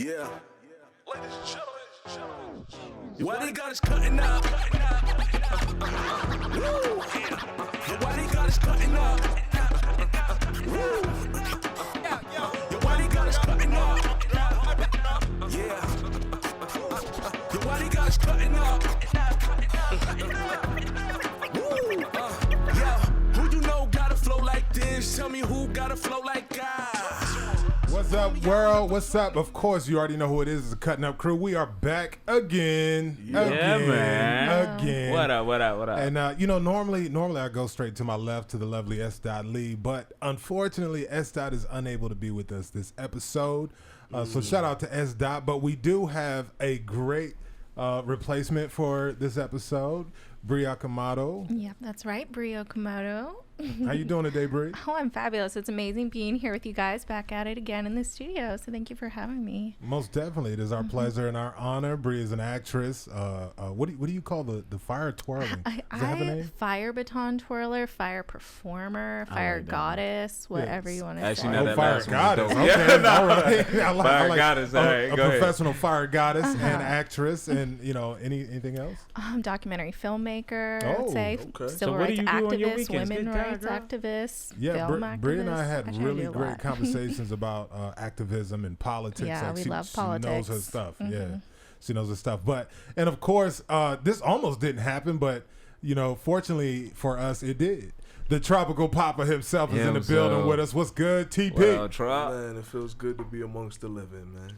Yeah. Ladies and gentlemen. Why they got us cutting up? Woo. Why they got us cutting up? Woo. Why they got us cutting up? Yeah. Why they got us cutting up? Woo. Yeah. Who you know got a flow like this? Tell me who got a flow like God. What's up, world? What's up? Of course, you already know who it is. It's the Cuttin Up crew. We are back again. Again. What up? And, normally I go straight to my left to the lovely SDOT Lee, but unfortunately, SDOT is unable to be with us this episode. So shout out to SDOT, but we do have a great replacement for this episode, Bria Kamado. Yep, that's right, Bria Kamado. How you doing today, Bri? Oh, I'm fabulous. It's amazing being here with you guys, back at it again in the studio. So thank you for having me. Most definitely. It is our pleasure and our honor. Bri is an actress. What do you call the fire twirling? Does it have a name? Fire baton twirler, fire performer, fire goddess, whatever you want to say. Actually, no, that fire last goddess. one was Okay, dope. all right. Fire goddess. All right, a go ahead. professional fire goddess and actress, and anything else? Documentary filmmaker, I would Oh, say. okay. Civil So what do rights you do on your activist, weekends? women Get rights down, girl. activist, Yeah, film Bri and I activist. had Gosh, I really do a great lot. conversations about activism and politics. Yeah, Like we she love knows her politics. stuff. Yeah, she knows her stuff. And of course, this almost didn't happen, but fortunately for us, it did. The Tropical Papa himself is in the building with us. What's good, TP? Well, Trop. Man, it feels good to be amongst the living, man.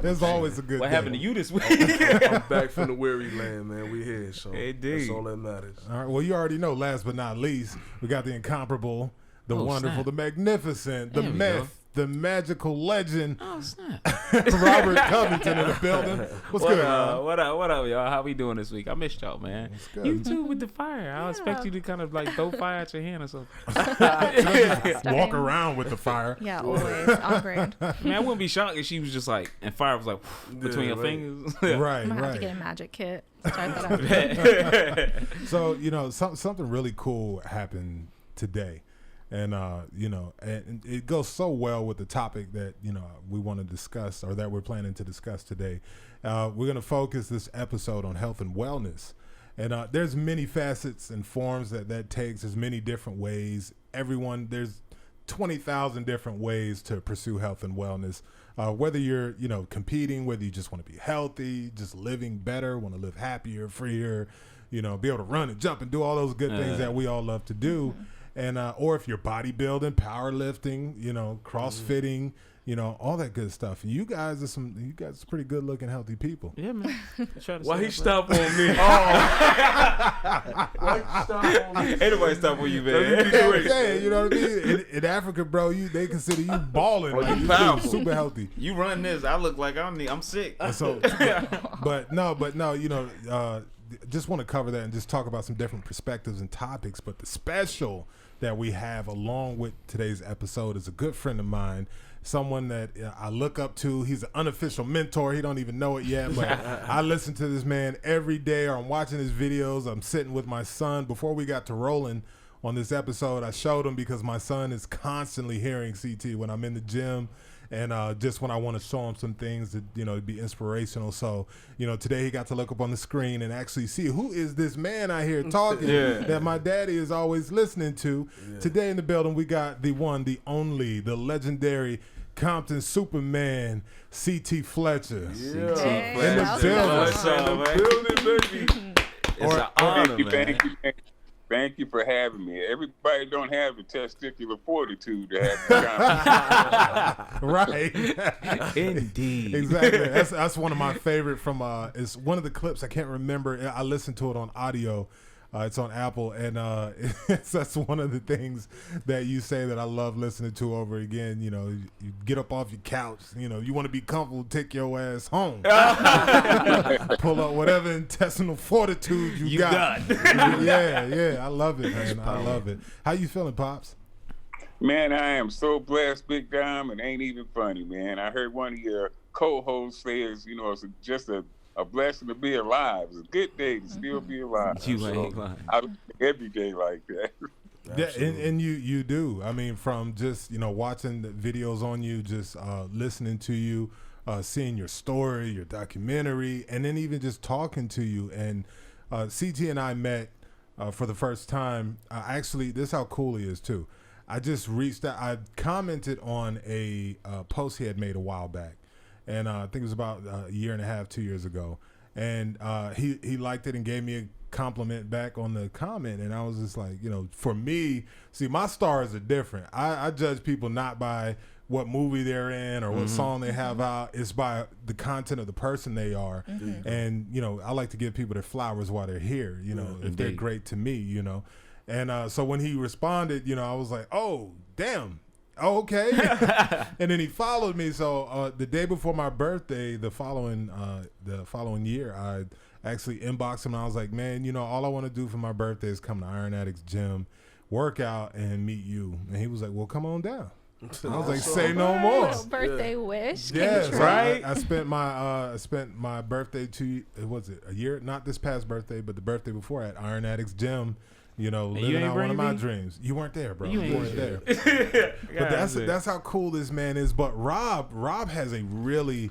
There's always a good What day. happened to you this week? I'm back from the weary land, man. We here, so Indeed. that's all that matters. All right. Well, you already know. Last but not least, we got the incomparable, the wonderful, snap. the magnificent, the There we myth, the magical legend, Oh, snap. Robert Covington in the building. What's good, man? What up, y'all? How we doing this week? I missed y'all, man. good. You too with the fire. I expect you to kind of like throw fire at your hand or something. Walk around with the fire. Yeah, always on brand. I'm Man, I wouldn't be shocked if she was just like, and fire was like between your right. fingers. Right, gonna have to right. get a magic kit. Start that out. So something really cool happened today, and and it goes so well with the topic that we want to discuss, or that we're planning to discuss today. We're going to focus this episode on health and wellness, and there's many facets and forms that takes. There's many different ways. There's 20,000 different ways to pursue health and wellness. Whether you're competing, whether you just want to be healthy, just living better, want to live happier, freer, be able to run and jump and do all those good things that we all love to do. And or if you're bodybuilding, powerlifting, CrossFitting, all that good stuff. You guys are pretty good looking, healthy people. Yeah, man. Why he stop on me? Why he stop on me? Ain't nobody stop on you, man. I'm saying, you know what I mean? In Africa, bro, they consider you balling. Well, like, you you powerful. super healthy. You run this. I look like I'm sick. And so, but no, just want to cover that and just talk about some different perspectives and topics. But the special that we have along with today's episode is a good friend of mine, someone that I look up to. He's an unofficial mentor. He don't even know it yet, but I listen to this man every day, or I'm watching his videos. I'm sitting with my son. Before we got to rolling on this episode, I showed him because my son is constantly hearing CT when I'm in the gym. And just when I want to show him some things that, to be inspirational. So, today he got to look up on the screen and actually see who is this man I hear talking that my daddy is always listening to. Yeah. Today in the building, we got the one, the only, the legendary Compton Superman, CT Fletcher. Yeah. Hey, In the building. What's up, man? Building, baby. It's an honor, man. Thank you for having me. Everybody don't have the testicular fortitude to have the Right. Indeed. Exactly. That's one of my favorite from it's one of the clips. I can't remember. I listened to it on audio. It's on Apple, and that's one of the things that you say that I love listening to over again. You get up off your couch. You want to be comfortable, take your ass home. Pull up whatever intestinal fortitude you got. Yeah. I love it, man. I love it. How you feeling, Pops? Man, I am so blessed, big time, and ain't even funny, man. I heard one of your co-hosts say, it's just a blessing to be alive. It's a good day to still be alive. You ain't lying. I live every day like that. Yeah, and you do. I mean, from just watching the videos on you, just listening to you, seeing your story, your documentary, and then even just talking to you. And CT and I met for the first time. Actually, this is how cool he is too. I just reached out. I commented on a post he had made a while back, and I think it was about a year and a half, 2 years ago. And he liked it and gave me a compliment back on the comment. And I was just like, for me, see, my stars are different. I judge people not by what movie they're in or what song they have out. It's by the content of the person they are. And, I like to give people their flowers while they're here, if they're great to me, And so when he responded, I was like, oh, damn. Oh, okay. And then he followed me. So the day before my birthday, the following year, I actually inboxed him. And I was like, man, all I want to do for my birthday is come to Iron Addicts Gym, work out, and meet you. And he was like, well, come on down. I was like, say no more. Little birthday wish. Yeah, Came so true. Right? I spent my birthday a year, not this past birthday, but the birthday before at Iron Addicts Gym. Living out one of my dreams. You weren't there, bro. You weren't there. But that's how cool this man is. But Rob has a really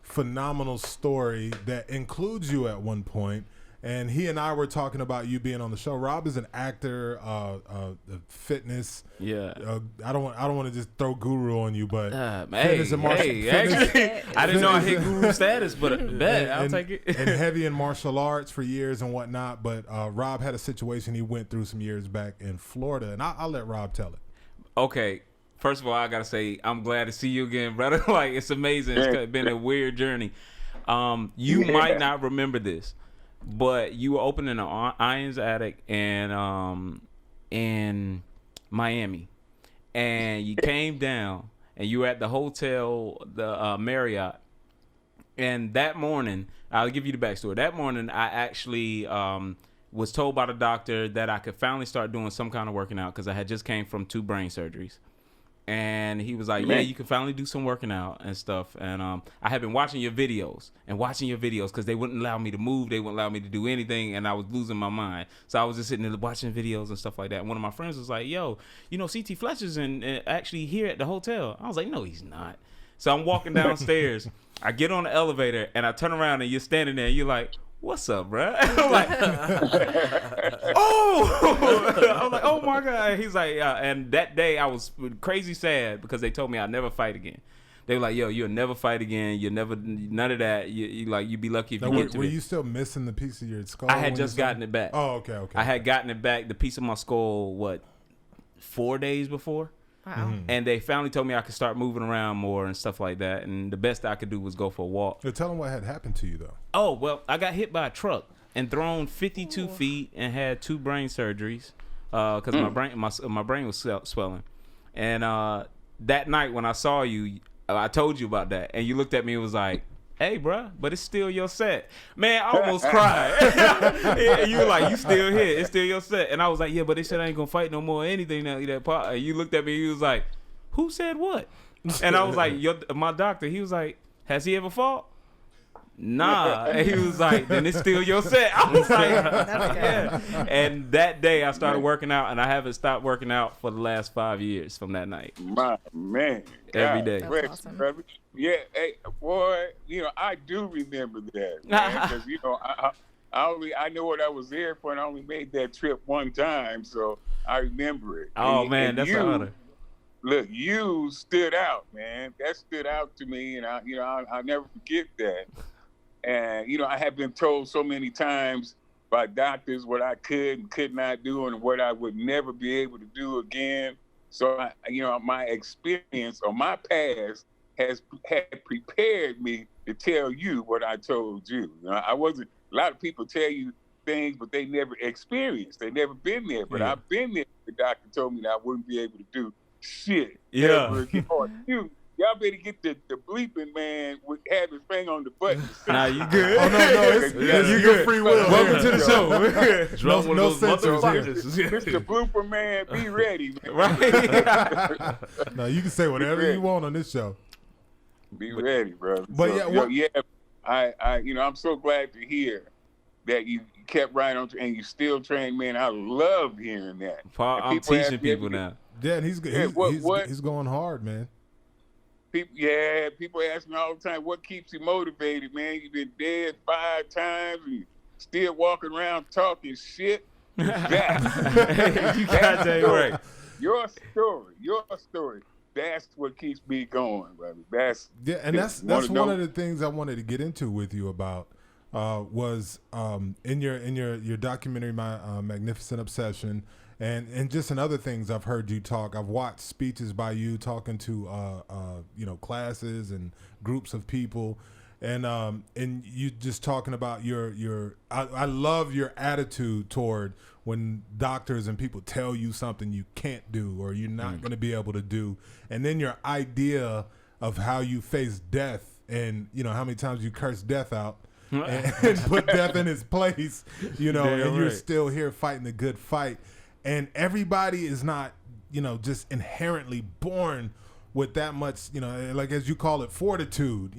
phenomenal story that includes you at one point. And he and I were talking about you being on the show. Rob is an actor, fitness. Yeah. I don't want to just throw guru on you, but fitness and martial actually, I didn't know I hit guru status, but bet I'll take it. And heavy in martial arts for years and whatnot. But Rob had a situation he went through some years back in Florida, and I'll let Rob tell it. Okay. First of all, I gotta say I'm glad to see you again, brother. Like, it's amazing. It's been a weird journey. You might not remember this, but you were opening an Irons Attic in Miami, and you came down and you were at the hotel, the Marriott. And that morning, I'll give you the backstory. That morning, I actually was told by the doctor that I could finally start doing some kind of working out because I had just came from 2 brain surgeries. And he was like, yeah, you can finally do some working out and stuff. And I had been watching your videos because they wouldn't allow me to move. They wouldn't allow me to do anything. And I was losing my mind. So I was just sitting there watching videos and stuff like that. And one of my friends was like, yo, CT Fletcher's actually here at the hotel. I was like, no, he's not. So I'm walking downstairs. I get on the elevator and I turn around and you're standing there. And you're like, what's up, bro? I'm like, oh! I'm like, oh my God. He's like, and that day I was crazy sad because they told me I'd never fight again. They were like, yo, you'll never fight again. You'll never, none of that. You'd be lucky if you get to it. Were you still missing the piece of your skull? I had just gotten it back. Oh, okay. I had gotten it back, the piece of my skull, 4 days before? Wow. And they finally told me I could start moving around more and stuff like that. And the best I could do was go for a walk. Tell them what had happened to you, though. Oh, well, I got hit by a truck and thrown 52 feet and had 2 brain surgeries because my brain was swelling. And that night when I saw you, I told you about that. And you looked at me and was like, hey, bro, but it's still your set. Man, I almost cried. And you were like, you still here. It's still your set. And I was like, yeah, but they said I ain't going to fight no more or anything. That part. And you looked at me and you was like, who said what? And I was like, my doctor. He was like, has he ever fought? Nah. And he was like, then it's still your set. I was like, yeah. And that day I started working out, and I haven't stopped working out for the last 5 years from that night. My man. Every day. That's awesome. Brother. Yeah, hey, boy, I do remember that, man, because, I know what I was there for, and I only made that trip one time, so I remember it. Oh, man, that's an honor. Look, you stood out, man. That stood out to me, and I'll never forget that. And, I have been told so many times by doctors what I could and could not do and what I would never be able to do again. So, my experience or my past had prepared me to tell you what I told you. I wasn't. A lot of people tell you things, but they never experienced. They never been there. But I've been there. The doctor told me that I wouldn't be able to do shit. Yeah. Y'all better get the bleeping man with have his finger on the button. Nah, you good? Oh no, you good. Free will. Welcome to the show. No censors here. Mr. Blooper man, be ready, man. Right? No, you can say whatever you want on this show. Be ready, brother. But I'm so glad to hear that you kept right on and you still train, man. I love hearing that. I'm teaching people now. Yeah, and he's going hard, man. People ask me all the time, what keeps you motivated, man? You've been dead 5 times and you still walking around talking shit. That. You got that right. Your story. That's what keeps me going, brother. That's one of the things I wanted to get into with you about was in your documentary, My Magnificent Obsession, and just in other things I've heard you talk. I've watched speeches by you talking to classes and groups of people, and you just talking about your I love your attitude toward when doctors and people tell you something you can't do or you're not going to be able to do, and then your idea of how you face death and how many times you curse death out and put death in its place, and you're still here fighting the good fight. And everybody is not, just inherently born with that much, like as you call it, fortitude.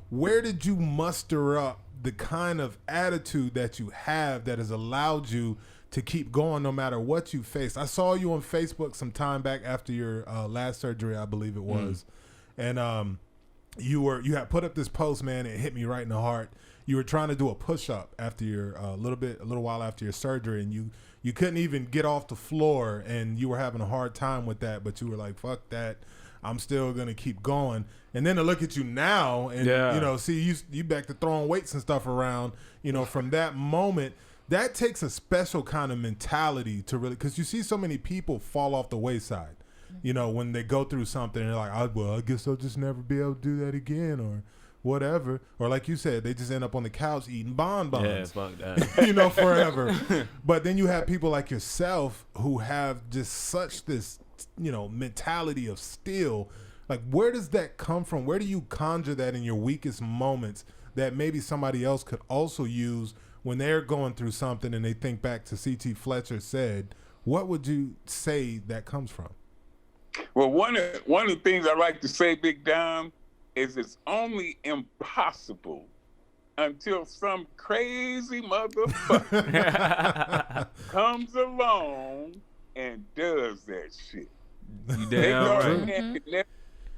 Where did you muster up the kind of attitude that you have that has allowed you to keep going no matter what you face? I saw you on Facebook some time back after your last surgery, I believe it was. And you had put up this post, man. It hit me right in the heart. You were trying to do a push-up after your a little while after your surgery, and you couldn't even get off the floor, and you were having a hard time with that, but you were like, fuck that, I'm still gonna keep going. And then to look at you now and see you back to throwing weights and stuff around, from that moment, that takes a special kind of mentality to really, because you see so many people fall off the wayside, when they go through something and they're like, I guess I'll just never be able to do that again, or whatever, or like you said, they just end up on the couch eating bonbons. Yeah, fuck that. Forever. But then you have people like yourself who have just such this, mentality of steel. Like, where does that come from? Where do you conjure that in your weakest moments that maybe somebody else could also use when they're going through something and they think back to C.T. Fletcher said? What would you say that comes from? Well, one of the things I like to say, Big Dom, is it's only impossible until some crazy motherfucker comes along and does that shit. You damn right.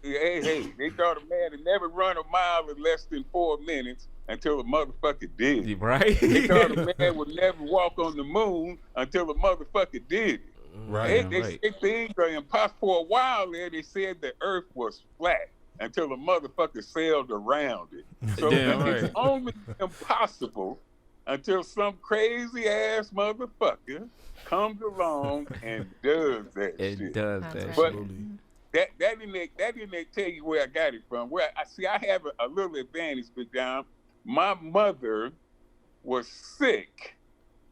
They thought a man would never run a mile in less than 4 minutes until a motherfucker did. Right. They thought a man would never walk on the moon until a motherfucker did it. Right. They said things are impossible. For a while there, they said the earth was flat until the motherfucker sailed around it. So it's only impossible until some crazy ass motherfucker comes along and does that shit. It does that. But that didn't tell you where I got it from. Where I have a little advantage, Big Dom. My mother was sick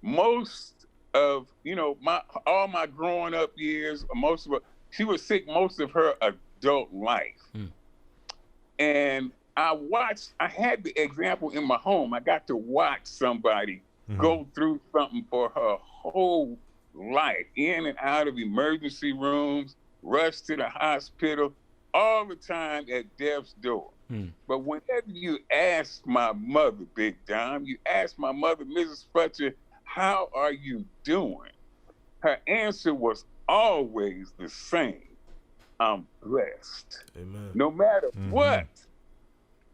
most of all my growing up years. She was sick most of her adult life. And I had the example in my home. I got to watch somebody go through something for her whole life, in and out of emergency rooms, rush to the hospital, all the time at death's door. But whenever you ask my mother, Big Dom, you ask my mother, Mrs. Fletcher, how are you doing? Her answer was always the same. I'm blessed. Amen. No matter what,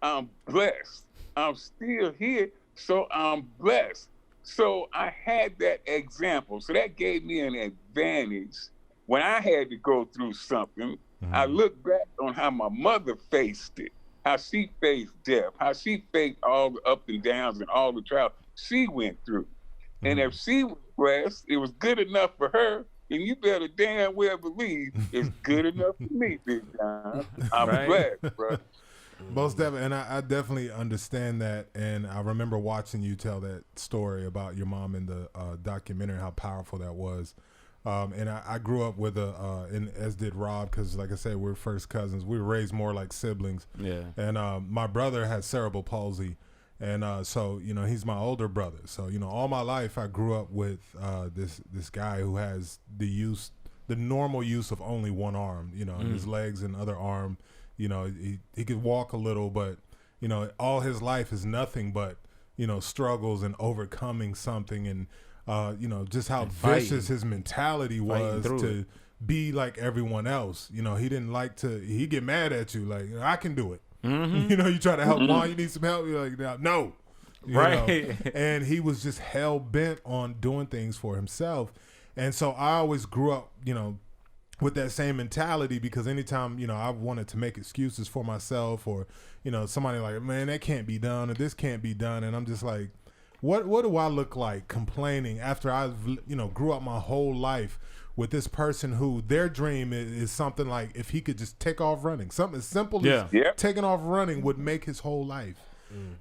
I'm blessed. I'm still here, so I'm blessed. So I had that example. So that gave me an advantage when I had to go through something. I look back on how my mother faced it, how she faced death, how she faced all the ups and downs and all the trials she went through. And if she was blessed, it was good enough for her, and you better damn well believe it's good enough for me, Big Time. I'm blessed, bro. Most definitely, and I definitely understand that. And I remember watching you tell that story about your mom in the documentary, how powerful that was. And I grew up with and as did Rob, because like I said, we're first cousins. We were raised more like siblings. Yeah. And my brother has cerebral palsy. And so, he's my older brother. So, all my life I grew up with this guy who has the normal use of only one arm, and his legs and other arm, he could walk a little, but, all his life is nothing but, struggles and overcoming something, and, just how vicious his mentality was to be like everyone else. You know, he didn't like to. He get mad at you like, I can do it. You know, you try to help Juan, you need some help. You're like, no. You know? And he was just hell bent on doing things for himself. And so I always grew up, you know, with that same mentality, because anytime, you know, I wanted to make excuses for myself, or, you know, somebody like, man, that can't be done, or this can't be done. And I'm just like, what do I look like complaining after I've, you know, grew up my whole life with this person who their dream is something like, if he could just take off running, something as simple as taking off running would make his whole life.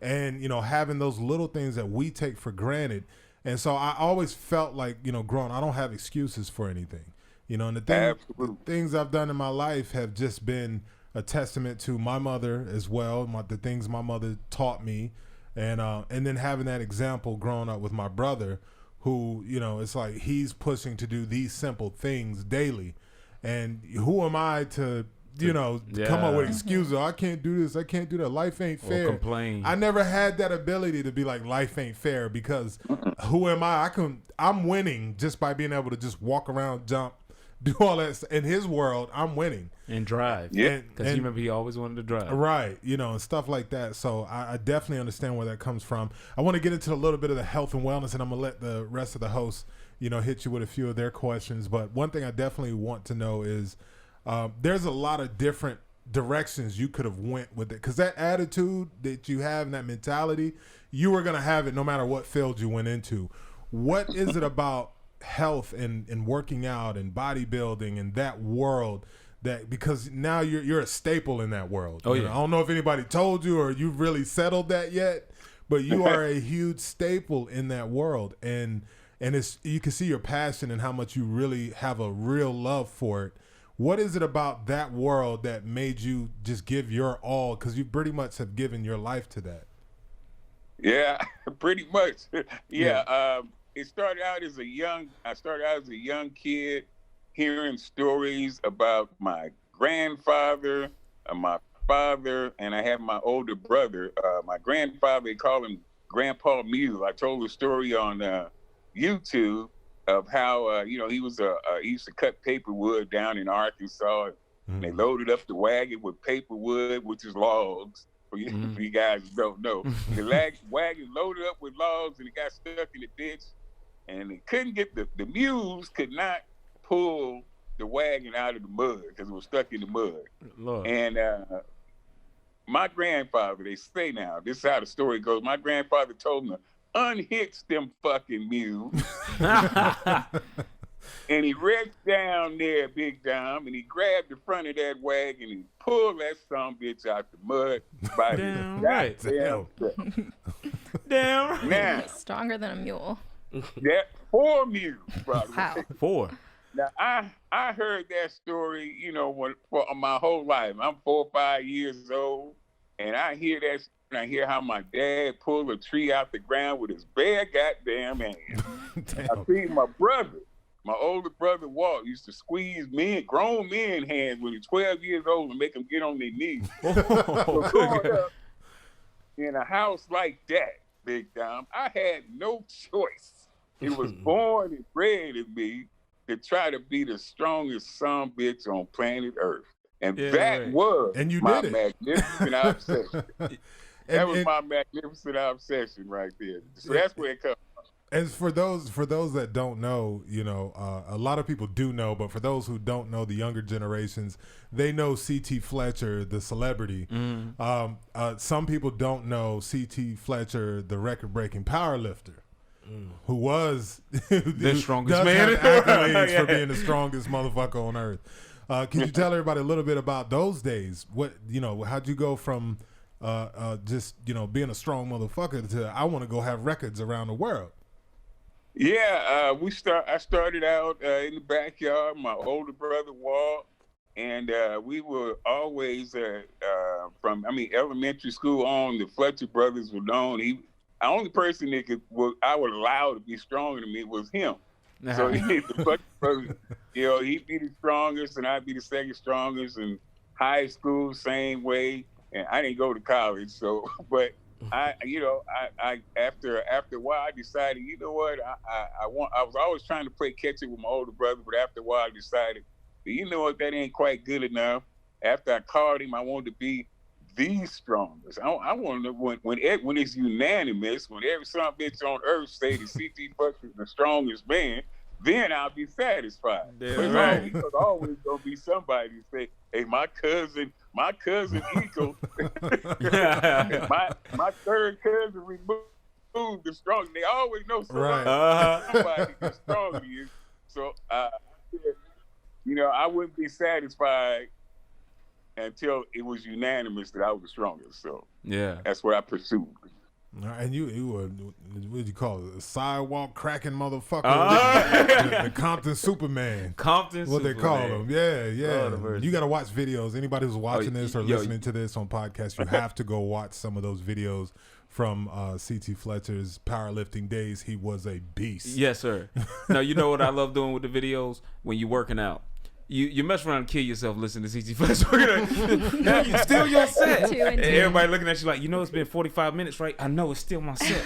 And, you know, having those little things that we take for granted. And so I always felt like, you know, growing, I don't have excuses for anything. You know, and the things I've done in my life have just been a testament to my mother as well, the things my mother taught me. And then having that example growing up with my brother, who, you know, it's like he's pushing to do these simple things daily. And who am I to, you know, come up with excuses? I can't do this, I can't do that. Life ain't fair. Or complain. I never had that ability to be like, life ain't fair, because who am I? I'm winning just by being able to just walk around, jump, do all that. In his world, I'm winning. And drive. Yeah. Because you remember he always wanted to drive. Right. You know, and stuff like that. So I definitely understand where that comes from. I want to get into a little bit of the health and wellness, and I'm going to let the rest of the hosts, you know, hit you with a few of their questions. But one thing I definitely want to know is there's a lot of different directions you could have went with it. Because that attitude that you have and that mentality, you were going to have it no matter what field you went into. What is it about health and working out and bodybuilding and that world that, because now you're a staple in that world? Oh, you know, I don't know if anybody told you or you've really settled that yet, but you are a huge staple in that world. And it's, you can see your passion and how much you really have a real love for it. What is it about that world that made you just give your all? Because you pretty much have given your life to that. Yeah, pretty much. It started out as a young kid, hearing stories about my grandfather, my father, and I have my older brother. My grandfather, they call him Grandpa Mule. I told a story on YouTube of how he used to cut paper wood down in Arkansas. And they loaded up the wagon with paper wood, which is logs. For you guys who don't know, the wagon loaded up with logs, and it got stuck in the ditch. And they couldn't get the mules could not pull the wagon out of the mud because it was stuck in the mud. Lord. And my grandfather, they say now, this is how the story goes. My grandfather told me, unhitch them fucking mules. And he reached down there, Big Dom, and he grabbed the front of that wagon and he pulled that sumbitch out the mud. By Damn right. Damn right. Now, Stronger than a mule. that 4 mules, probably. Wow. 4. Now, I heard that story, you know, for my whole life. I'm 4 or 5 years old, and I hear that, and I hear how my dad pulled a tree out the ground with his bare goddamn hands. I see my brother, my older brother Walt, used to squeeze grown men hands when he's 12 years old and make them get on their knees. So growing up in a house like that, Big Dom, I had no choice. It was born and bred in me to try to be the strongest sumbitch on planet Earth. And was my magnificent obsession. That was my magnificent obsession right there. So that's where it comes from. And for those that don't know, you know, a lot of people do know, but for those who don't know, the younger generations, they know C.T. Fletcher, the celebrity. Some people don't know C.T. Fletcher, the record-breaking powerlifter, who was the strongest man in the accolades for being the strongest motherfucker on earth. Can you tell everybody a little bit about those days? What, you know, how'd you go from just, you know, being a strong motherfucker to I want to go have records around the world? Yeah, I started out in the backyard, my older brother Walt, and we were always from elementary school on, the Fletcher brothers were known. The only person that I would allow to be stronger than me was him. So the Fletcher brothers, you know, he'd be the strongest and I'd be the second strongest. In high school, same way. And I didn't go to college, so but after a while, I decided, you know what, I was always trying to play catch up with my older brother, but after a while, I decided You know what? That ain't quite good enough. After I called him, I wanted to be the strongest. I want to know when it's unanimous, when every son bitch on earth say the CT Fletcher is the strongest man, then I'll be satisfied. Yeah, But right. there's always gonna be somebody who say, "Hey, my cousin Eagle, my third cousin removed the strong." They always know somebody that's stronger than you. So, I wouldn't be satisfied until it was unanimous that I was the strongest. So Yeah. that's what I pursued. And you were, what did you call it? A sidewalk cracking motherfucker. The Compton Superman. Compton What they call him. Yeah, yeah. Lord have mercy. You got to watch videos. Anybody who's watching this or yo, listening to this on podcast, you have to go watch some of those videos from CT Fletcher's powerlifting days. He was a beast. Yes, sir. Now, you know what I love doing with the videos? When you're working out. You mess around and kill yourself listening to CT Fletcher. Now you still your set. And everybody looking at you like, it's been 45 minutes, right? I know it's still my set.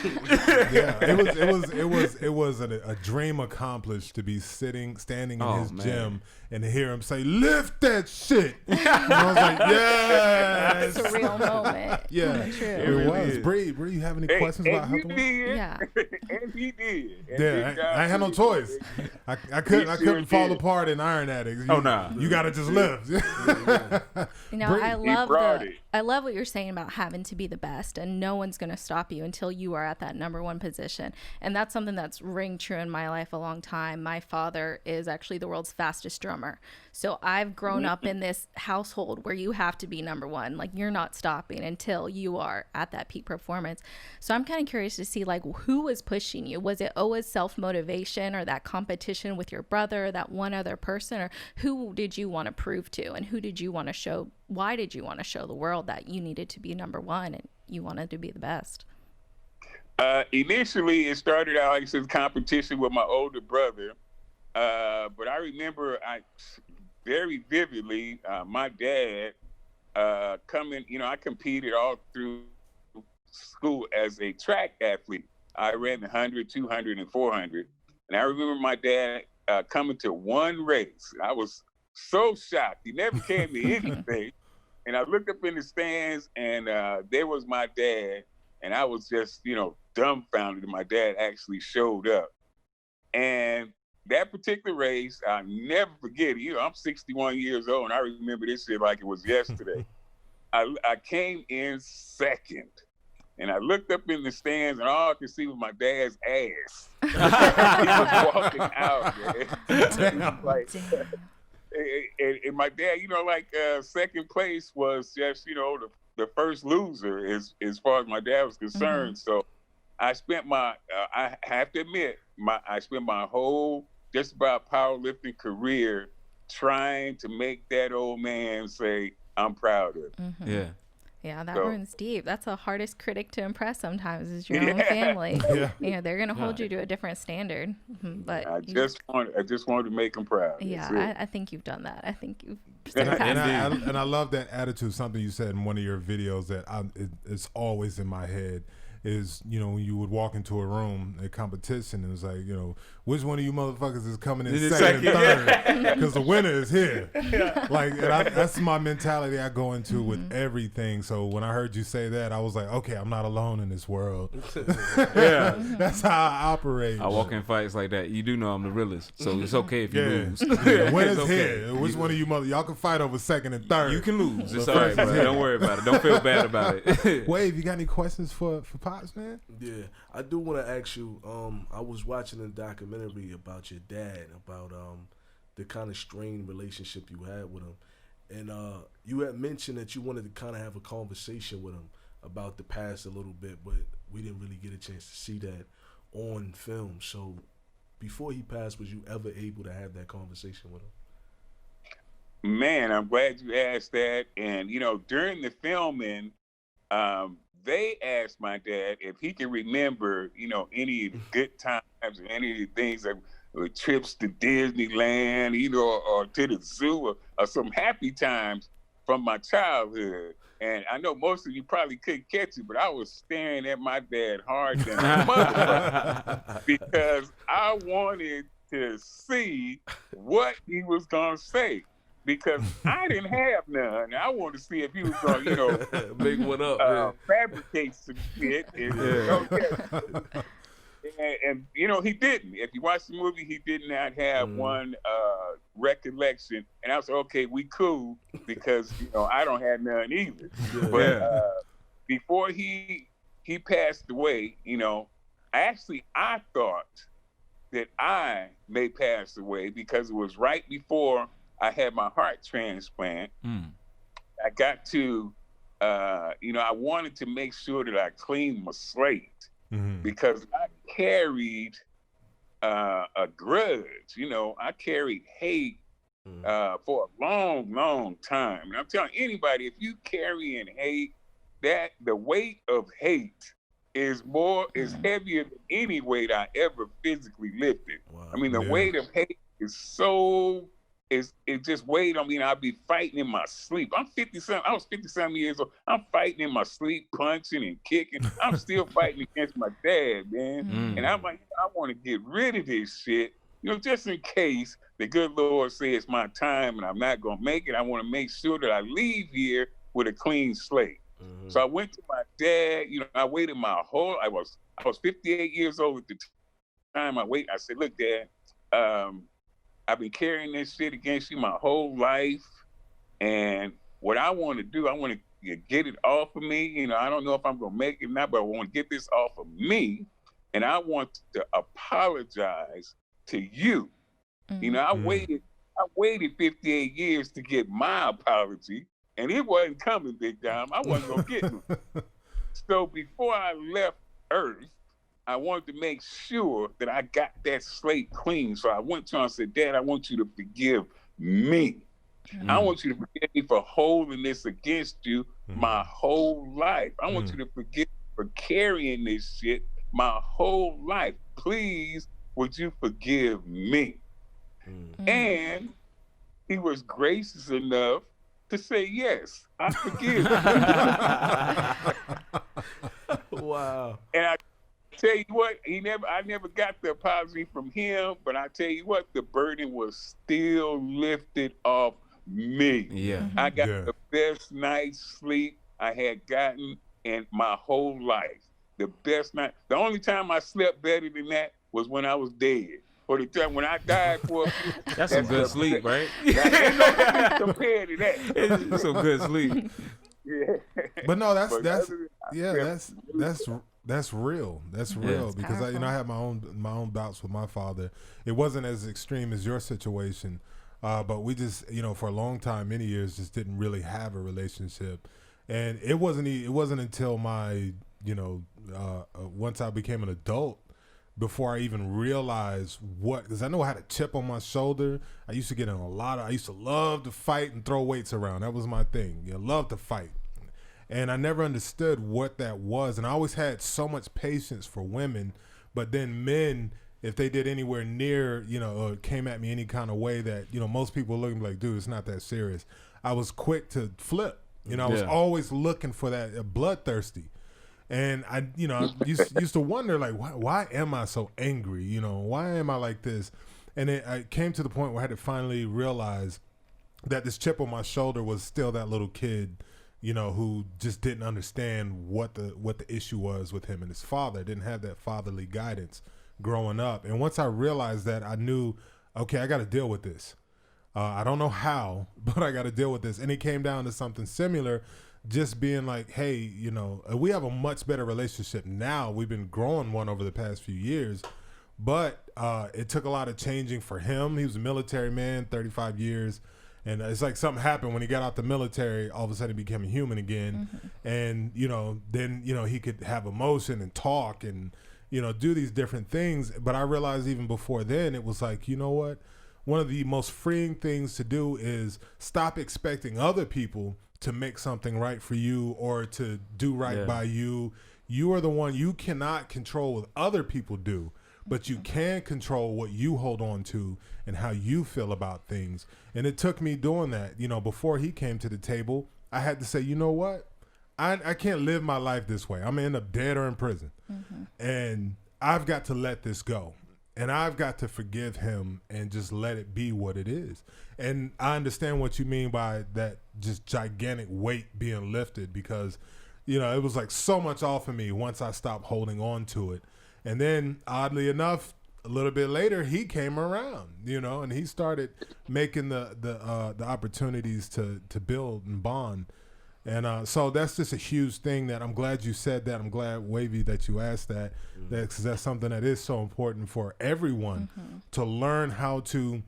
Yeah, it was a dream accomplished to be standing in his gym and to hear him say, "Lift that shit." And I was like, yes. It's a real moment. Yeah, True. it really was. Bree, you have any questions about how? Yeah, and he did. I ain't had no choice. I couldn't fall apart in Iron Addicts. You gotta just live. I love what you're saying about having to be the best, and no one's gonna stop you until you are at that number one position. And that's something that's ring true in my life a long time. My father is actually the world's fastest drummer, so I've grown up in this household where you have to be number one. Like, you're not stopping until you are at that peak performance. So I'm kind of curious to see, like, who was pushing you? Was it always self-motivation, or that competition with your brother, that one other person, or who did you want to prove to, and who did you want to show? Why did you want to show the world that you needed to be number one and you wanted to be the best? Initially, it started out, like I said, competition with my older brother. But I remember very vividly my dad coming. I competed all through school as a track athlete. I ran the 100, 200, and 400. And I remember my dad coming to one race. I was so shocked. He never came to anything. And I looked up in the stands, and there was my dad. And I was just, dumbfounded that my dad actually showed up. And that particular race, I'll never forget it. I'm 61 years old, and I remember this shit like it was yesterday. I came in second. And I looked up in the stands, and all I could see was my dad's ass. He was walking out, man. And my dad, second place was just, the first loser as far as my dad was concerned. So I spent I have to admit, I spent my whole just about powerlifting career trying to make that old man say, "I'm proud of him." Yeah. Yeah, that runs deep. That's the hardest critic to impress sometimes, is your own family. They're going to hold you to a different standard. But I just wanted to make them proud. Yeah, I think you've done that. I think you've and I love that attitude. Something you said in one of your videos that it's always in my head is, when you would walk into a room, a competition, and it's like, which one of you motherfuckers is coming in second and third? Because the winner is here. That's my mentality I go into with everything. So when I heard you say that, I was like, okay, I'm not alone in this world. That's how I operate. I walk in fights like that. You do know I'm the realest, so it's okay if you lose. The winner's here. Which one of you y'all can fight over second and third. You can lose. It's all right, bro. Don't worry about it. Don't feel bad about it. Wavyy, you got any questions for Pops, man? Yeah, I do want to ask you. I was watching a documentary about your dad, about the kind of strained relationship you had with him, and you had mentioned that you wanted to kind of have a conversation with him about the past a little bit, but we didn't really get a chance to see that on film. So before he passed, was you ever able to have that conversation with him? Man, I'm glad you asked that. And during the filming, they asked my dad if he can remember, any good times or any of the things like trips to Disneyland, or to the zoo, or some happy times from my childhood. And I know most of you probably couldn't catch it, but I was staring at my dad hard than a motherfucker because I wanted to see what he was gonna say because I didn't have none. I wanted to see if he was gonna, make one up, fabricate some shit. And he didn't. If you watch the movie, he did not have one recollection. And I was like, okay, we cool because I don't have none either. But before he passed away, I thought that I may pass away because it was right before I had my heart transplant. I got to, I wanted to make sure that I cleaned my slate. Because I carried a grudge, I carried hate for a long, long time. And I'm telling anybody, if you carrying hate, that the weight of hate is heavier than any weight I ever physically lifted. Wow. I mean, the weight of hate is it just weighed on me, and I'd be fighting in my sleep. I was 50-something years old. I'm fighting in my sleep, punching and kicking. I'm still fighting against my dad, man. And I'm like, I want to get rid of this shit, just in case the good Lord says it's my time and I'm not going to make it. I want to make sure that I leave here with a clean slate. So I went to my dad. I waited I was 58 years old at the time. I said, look, Dad, I've been carrying this shit against you my whole life. And what I want to do, I want to get it off of me. I don't know if I'm going to make it or not, but I want to get this off of me. And I want to apologize to you. I waited 58 years to get my apology, and it wasn't coming, big time. I wasn't going to get it. So before I left Earth, I wanted to make sure that I got that slate clean. So I went to him and said, Dad, I want you to forgive me. I want you to forgive me for holding this against you my whole life. I want you to forgive me for carrying this shit my whole life. Please, would you forgive me? And he was gracious enough to say, yes, I forgive you. Wow. And I tell you what, I never got the apology from him, but I tell you what, the burden was still lifted off me. Yeah. I got the best night's sleep I had gotten in my whole life. The best night. The only time I slept better than that was when I was dead. Or the time when I died for a few. That's some good sleep, right? Ain't no sleep compared to that. It's some good sleep. Yeah. But no, that's real. That's real because I had my own bouts with my father. It wasn't as extreme as your situation, but we just for a long time, many years, just didn't really have a relationship, and it wasn't until my once I became an adult before I even realized because I know I had a chip on my shoulder. I used to get in I used to love to fight and throw weights around. That was my thing. Love to fight. And I never understood what that was. And I always had so much patience for women. But then men, if they did anywhere near, or came at me any kind of way that, most people look at me like, dude, it's not that serious. I was quick to flip. I was always looking for that, bloodthirsty. And I used to wonder, like, why am I so angry? Why am I like this? And I came to the point where I had to finally realize that this chip on my shoulder was still that little kid, who just didn't understand what the issue was with him and his father. Didn't have that fatherly guidance growing up. And once I realized that, I knew, okay, I got to deal with this. I don't know how, but I got to deal with this. And it came down to something similar. Just being like, hey, we have a much better relationship now. We've been growing one over the past few years, but it took a lot of changing for him. He was a military man, 35 years. And it's like something happened when he got out the military. All of a sudden he became a human again. And, then, he could have emotion and talk and, do these different things. But I realized even before then, it was like, you know what? One of the most freeing things to do is stop expecting other people to make something right for you or to do right by you. You are the one. You cannot control what other people do, but you can control what you hold on to and how you feel about things. And it took me doing that. Before he came to the table, I had to say, you know what? I can't live my life this way. I'm going to end up dead or in prison. And I've got to let this go. And I've got to forgive him and just let it be what it is. And I understand what you mean by that just gigantic weight being lifted, because, you know, it was like so much off of me once I stopped holding on to it. And then, oddly enough, a little bit later, he came around, you know, and he started making the opportunities to build and bond. And so that's just a huge thing that I'm glad you said that. I'm glad, Wavyy, that you asked that, because that's something that is so important for everyone to learn how to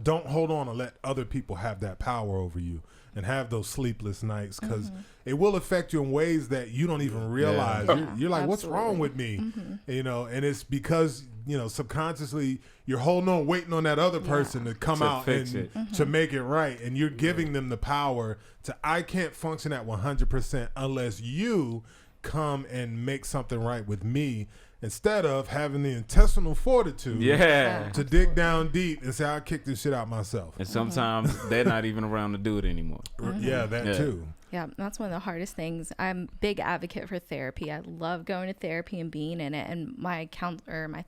don't hold on and let other people have that power over you and have those sleepless nights, because it will affect you in ways that you don't even realize. You're like, what's wrong with me? You know, and it's because, you know, subconsciously you're holding on, waiting on that other person to come out and to make it right. And you're giving them the power to, I can't function at 100% unless you come and make something right with me, instead of having the intestinal fortitude to dig down deep and say, I'll kick this shit out myself. And sometimes they're not even around to do it anymore. Yeah, that too. Yeah, that's one of the hardest things. I'm a big advocate for therapy. I love going to therapy and being in it. And my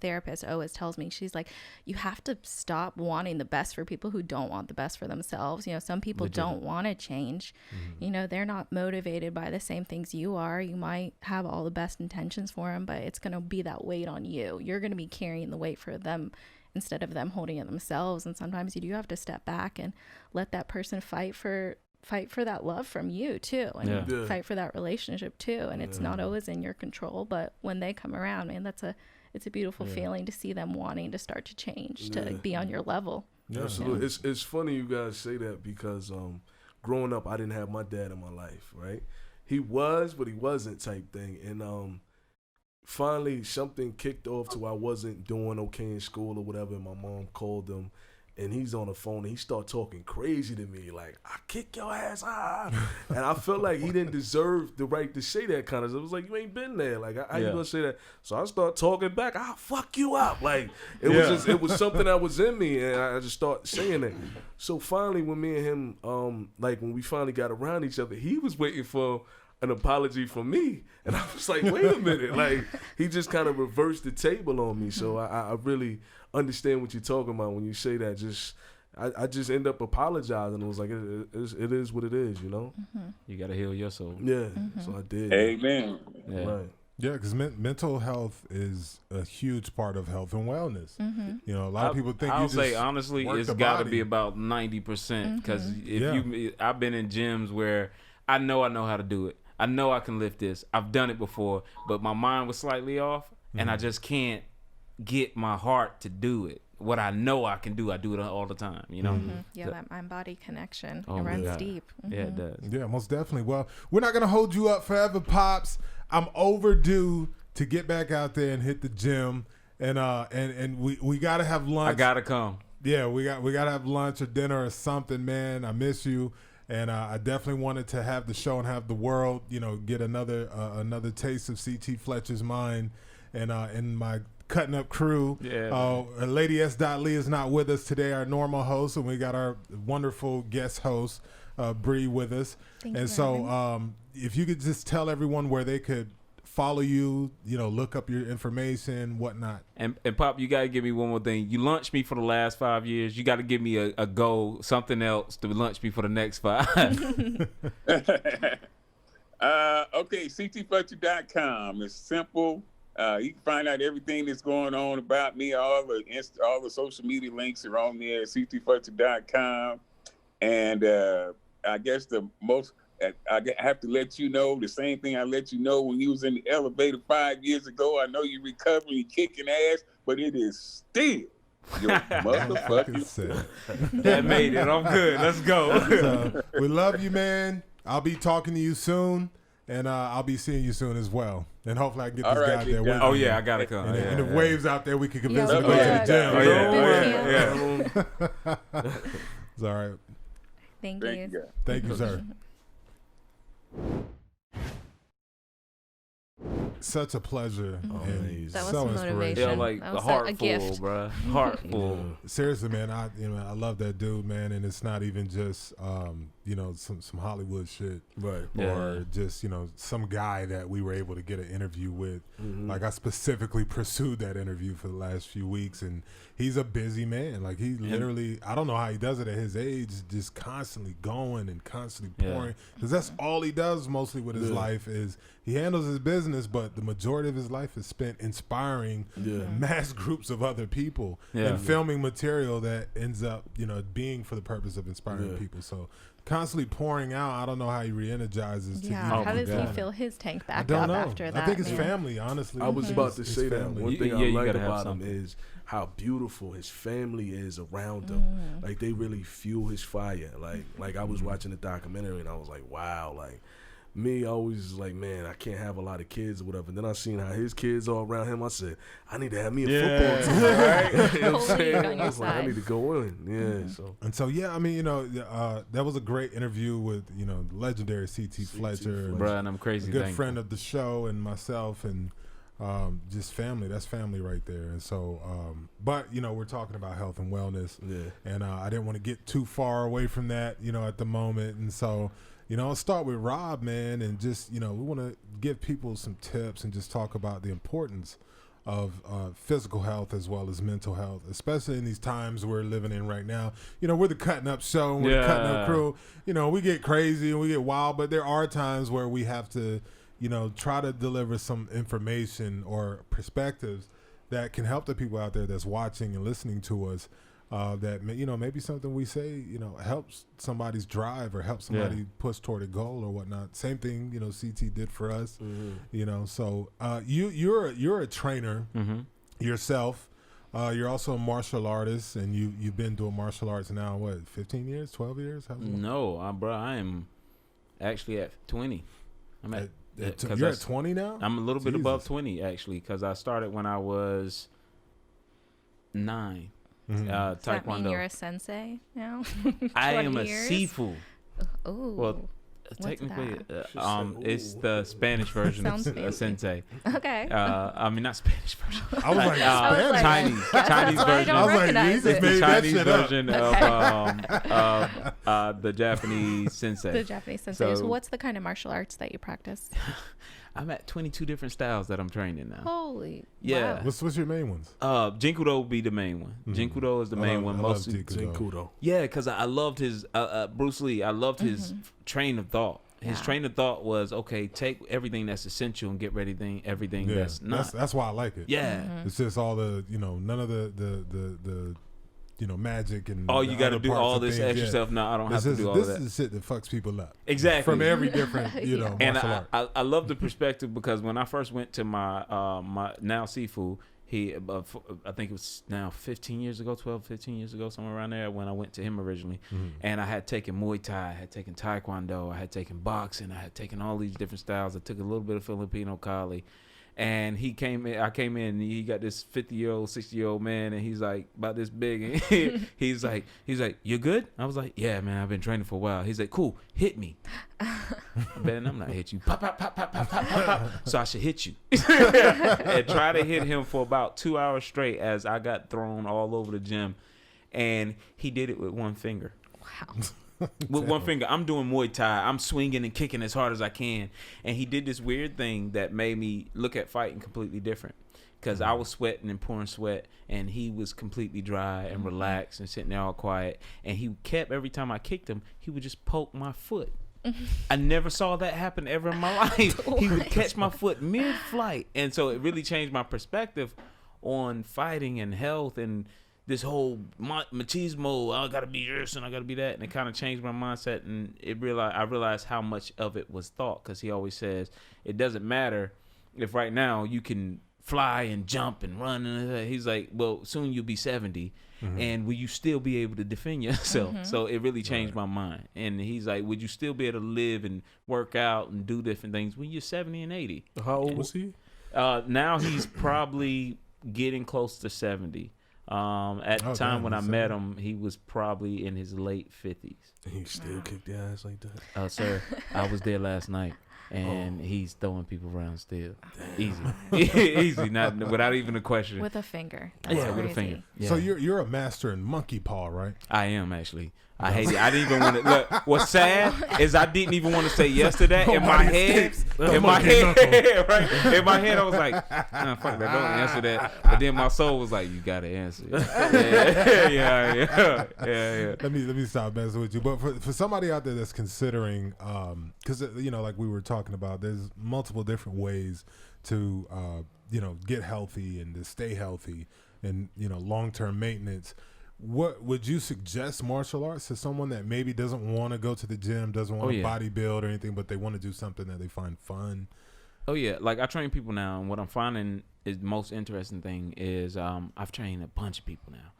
therapist always tells me, she's like, you have to stop wanting the best for people who don't want the best for themselves. You know, some people don't want to change. You know, they're not motivated by the same things you are. You might have all the best intentions for them, but it's going to be that weight on you. You're going to be carrying the weight for them instead of them holding it themselves. And sometimes you do have to step back and let that person fight for that love from you too, and fight for that relationship too. And it's not always in your control, but when they come around, man, it's a beautiful feeling to see them wanting to start to change, to be on your level. Absolutely. It's funny you guys say that, because growing up, I didn't have my dad in my life, right? He was, but he wasn't type thing. And finally something kicked off to I wasn't doing okay in school or whatever, and my mom called him. And he's on the phone and he started talking crazy to me, like, I kick your ass, And I felt like he didn't deserve the right to say that kind of stuff. It was like, you ain't been there. Like, how you gonna say that? So I started talking back, I'll fuck you up. Like, it was something that was in me, and I just started saying it. So finally, when me and him, like, when we finally got around each other, he was waiting for an apology from me. And I was like, wait a minute. Like, he just kind of reversed the table on me. So I really understand what you're talking about when you say that. I just end up apologizing. It was like, it is what it is, you know? You got to heal your soul. Yeah, so I did. Amen. Yeah. Right. Yeah, because mental health is a huge part of health and wellness. You know, a lot of people think I'll you just say honestly, it's got to be about 90%, because I've been in gyms where I know how to do it. I know I can lift this. I've done it before, but my mind was slightly off, and I just can't get my heart to do it. What I know I can do, I do it all the time, you know? Yeah, that mind-body connection, it runs deep. Yeah, it does. Yeah, most definitely. Well, we're not going to hold you up forever, Pops. I'm overdue to get back out there and hit the gym, and we got to have lunch. I got to come. Yeah, we got to have lunch or dinner or something, man. I miss you. And I definitely wanted to have the show and have the world, you know, get another taste of CT Fletcher's mind, and in my Cuttin Up crew. Lady SDOT Lee is not with us today, our normal host, and we got our wonderful guest host, Bree, with us. And so if you could just tell everyone where they could follow you, you know, look up your information, whatnot. And Pop, you got to give me one more thing. You launched me for the last 5 years. You got to give me a goal, something else to launch me for the next 5. Okay, ctfletcher.com. It's simple. You can find out everything that's going on about me. All the social media links are on there at ctfletcher.com. And I guess I have to let you know the same thing I let you know when you was in the elevator 5 years ago. I know you're recovering, kicking ass, but it is still your motherfucking. That made it. I'm good. Let's go. So, we love you, man. I'll be talking to you soon, and I'll be seeing you soon as well. And hopefully I can get this guy there with me. Oh, yeah, I got to come. And if Waves out there, we can convince him to go to the gym. Yeah. It's all right. Thank you. Thank you, sir. such a pleasure and That was so some motivation. Yeah, like That a was heart a full, gift. bro. Heart full. Seriously, man, I love that dude, man, and it's not even just some Hollywood shit, Right. or just some guy that we were able to get an interview with. Like I specifically pursued that interview for the last few weeks, and he's a busy man. Like he literally, I don't know how he does it at his age, just constantly going and constantly pouring, because that's all he does mostly with his life is he handles his business, but the majority of his life is spent inspiring mass groups of other people and filming material that ends up, being for the purpose of inspiring people. So constantly pouring out. I don't know how he re-energizes. Yeah, how does he fill his tank back I don't up know. after that? I think it's family, honestly. I was about to It's say that. family. One thing I you like gotta have about him something. is how beautiful his family is around him. Like they really fuel his fire. Like I was watching the documentary and I was like, wow, like me, I always like, man, I can't have a lot of kids or whatever. And then I seen how his kids are around him. I said, I need to have me a football team, right? You know what I'm saying? On your I was like, I side. need to go in. Yeah. So And so, I mean, that was a great interview with, the legendary C.T. Fletcher, Bro, and I'm crazy. a good thankful. friend of the show, and myself, and just family. That's family right there. And so, but, we're talking about health and wellness. yeah. And I didn't want to get too far away from that, at the moment. And so, I'll start with Rob, man, and just, we want to give people some tips and just talk about the importance of physical health as well as mental health, especially in these times we're living in right now. We're the Cuttin Up show, and we're the Cuttin Up crew. We get crazy and we get wild, but there are times where we have to, try to deliver some information or perspectives that can help the people out there that's watching and listening to us. That maybe something we say helps somebody's drive or helps somebody push toward a goal or whatnot. Same thing CT did for us. So you're a trainer yourself. You're also a martial artist, and you've been doing martial arts now what, 15 years, 12 years? How's it? No, bro, I am actually at 20. I'm at you're at 20 now? I'm a little bit above 20 actually, because I started when I was 9. Does that Taekwondo. mean you're a sensei now? I 20 am a years? Sifu. Oh, Well, technically, it's the Spanish version of Sounds fancy. sensei. okay. I mean, not Spanish version. I was like, I was like, Chinese that's Chinese why I version. don't I was like, recognize Jesus it. made The that Chinese shit up. version of the Japanese sensei. The Japanese sensei. So So- what's the kind of martial arts that you practice? I'm at 22 different styles that I'm training now. Holy. Yeah. Wow. What's your main ones? Jinkudo would be the main one. Jinkudo is the main one. I love Mostly, Zenkudo. yeah, because I loved his Bruce Lee. I loved his train of thought. His Yeah. train of thought was, okay, take everything that's essential and get rid of everything that's not. That's why I like it. Yeah. It's just all the none of the magic and Oh, you the got to other do parts all of this things. extra Yeah. stuff. No, I don't have This to is do all this that. is the shit that fucks people up. Exactly. From every different And martial art. I love the perspective, because when I first went to my now Sifu, I think it was now 15 years ago, 12, 15 years ago, somewhere around there, when I went to him originally. And I had taken Muay Thai, I had taken Taekwondo, I had taken boxing, I had taken all these different styles. I took a little bit of Filipino Kali. And I came in, and he got this 50-year-old, 60-year-old man, and he's like about this big, and he's like, you good? I was like, yeah, man, I've been training for a while. He's like, cool, hit me. Ben, I'm not hit you. Pop, pop, pop, pop, pop, pop, pop, pop. So I should hit you. And try to hit him for about 2 hours straight as I got thrown all over the gym. And he did it with one finger. Wow. With one finger. I'm doing Muay Thai. I'm swinging and kicking as hard as I can. And he did this weird thing that made me look at fighting completely different. Because I was sweating and pouring sweat, and he was completely dry and relaxed and sitting there all quiet. And he kept, every time I kicked him, he would just poke my foot. I never saw that happen ever in my life. He would catch my foot mid-flight. And so it really changed my perspective on fighting and health and this whole machismo. I gotta be this and I gotta be that, and it kind of changed my mindset. And I realized how much of it was thought, because he always says it doesn't matter if right now you can fly and jump and run. And he's like, well, soon you'll be 70, and will you still be able to defend yourself? So it really changed my mind. And he's like, would you still be able to live and work out and do different things when you're 70 and 80? How old was he? Now he's probably getting close to 70. At the time when I met him, he was probably in his late 50s. He still kicked the ass like that. Sir, I was there last night. and he's throwing people around still. Easy, not without even a question. With a finger. That's With a crazy. finger. Yeah. So you're a master in monkey paw, right? I am actually. I hate it. I didn't even want to look. What's sad is I didn't even want to say yes to that. In my head, right? In my head, I was like, nah, fuck that. Don't answer that. But then my soul was like, you gotta answer. Yeah. Let me stop messing with you. But for somebody out there that's considering, because like we were talking about, there's multiple different ways to get healthy and to stay healthy, and long-term maintenance. What would you suggest martial arts to someone that maybe doesn't want to go to the gym, doesn't want to bodybuild or anything, but they want to do something that they find fun? Oh yeah, like I train people now, and what I'm finding is the most interesting thing is I've trained a bunch of people now,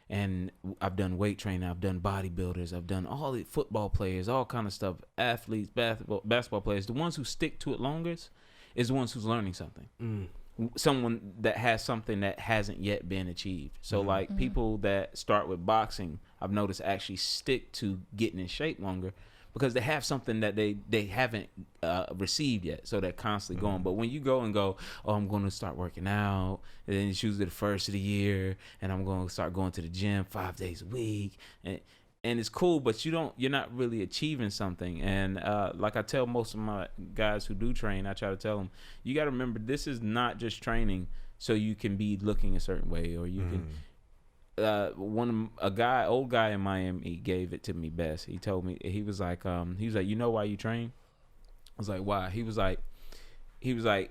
and I've done weight training, I've done bodybuilders, I've done all the football players, all kind of stuff, athletes, basketball players. The ones who stick to it longest is the ones who's learning something. Someone that has something that hasn't yet been achieved. So like people that start with boxing, I've noticed actually stick to getting in shape longer because they have something that they haven't received yet. So they're constantly going. But when you go, oh, I'm going to start working out, and then it's usually the first of the year, and I'm going to start going to the gym 5 days a week, and it's cool, but you're not really achieving something. And like I tell most of my guys who do train, I try to tell them, you got to remember, this is not just training so you can be looking a certain way, or you can. Old guy in Miami gave it to me best. He told me, he was like, you know why you train? I was like, why? He was like,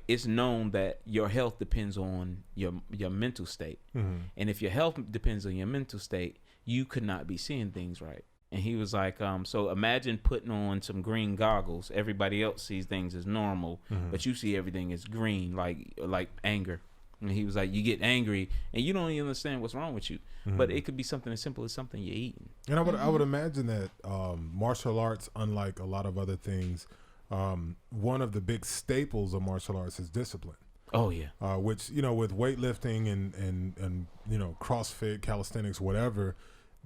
it's known that your health depends on your mental state, and if your health depends on your mental state, you could not be seeing things right. And he was like, so imagine putting on some green goggles. Everybody else sees things as normal, but you see everything as green, like anger. And he was like, you get angry and you don't even understand what's wrong with you. But it could be something as simple as something you're eating. And I would imagine that martial arts, unlike a lot of other things, one of the big staples of martial arts is discipline. Oh yeah. Which, with weightlifting and CrossFit, calisthenics, whatever,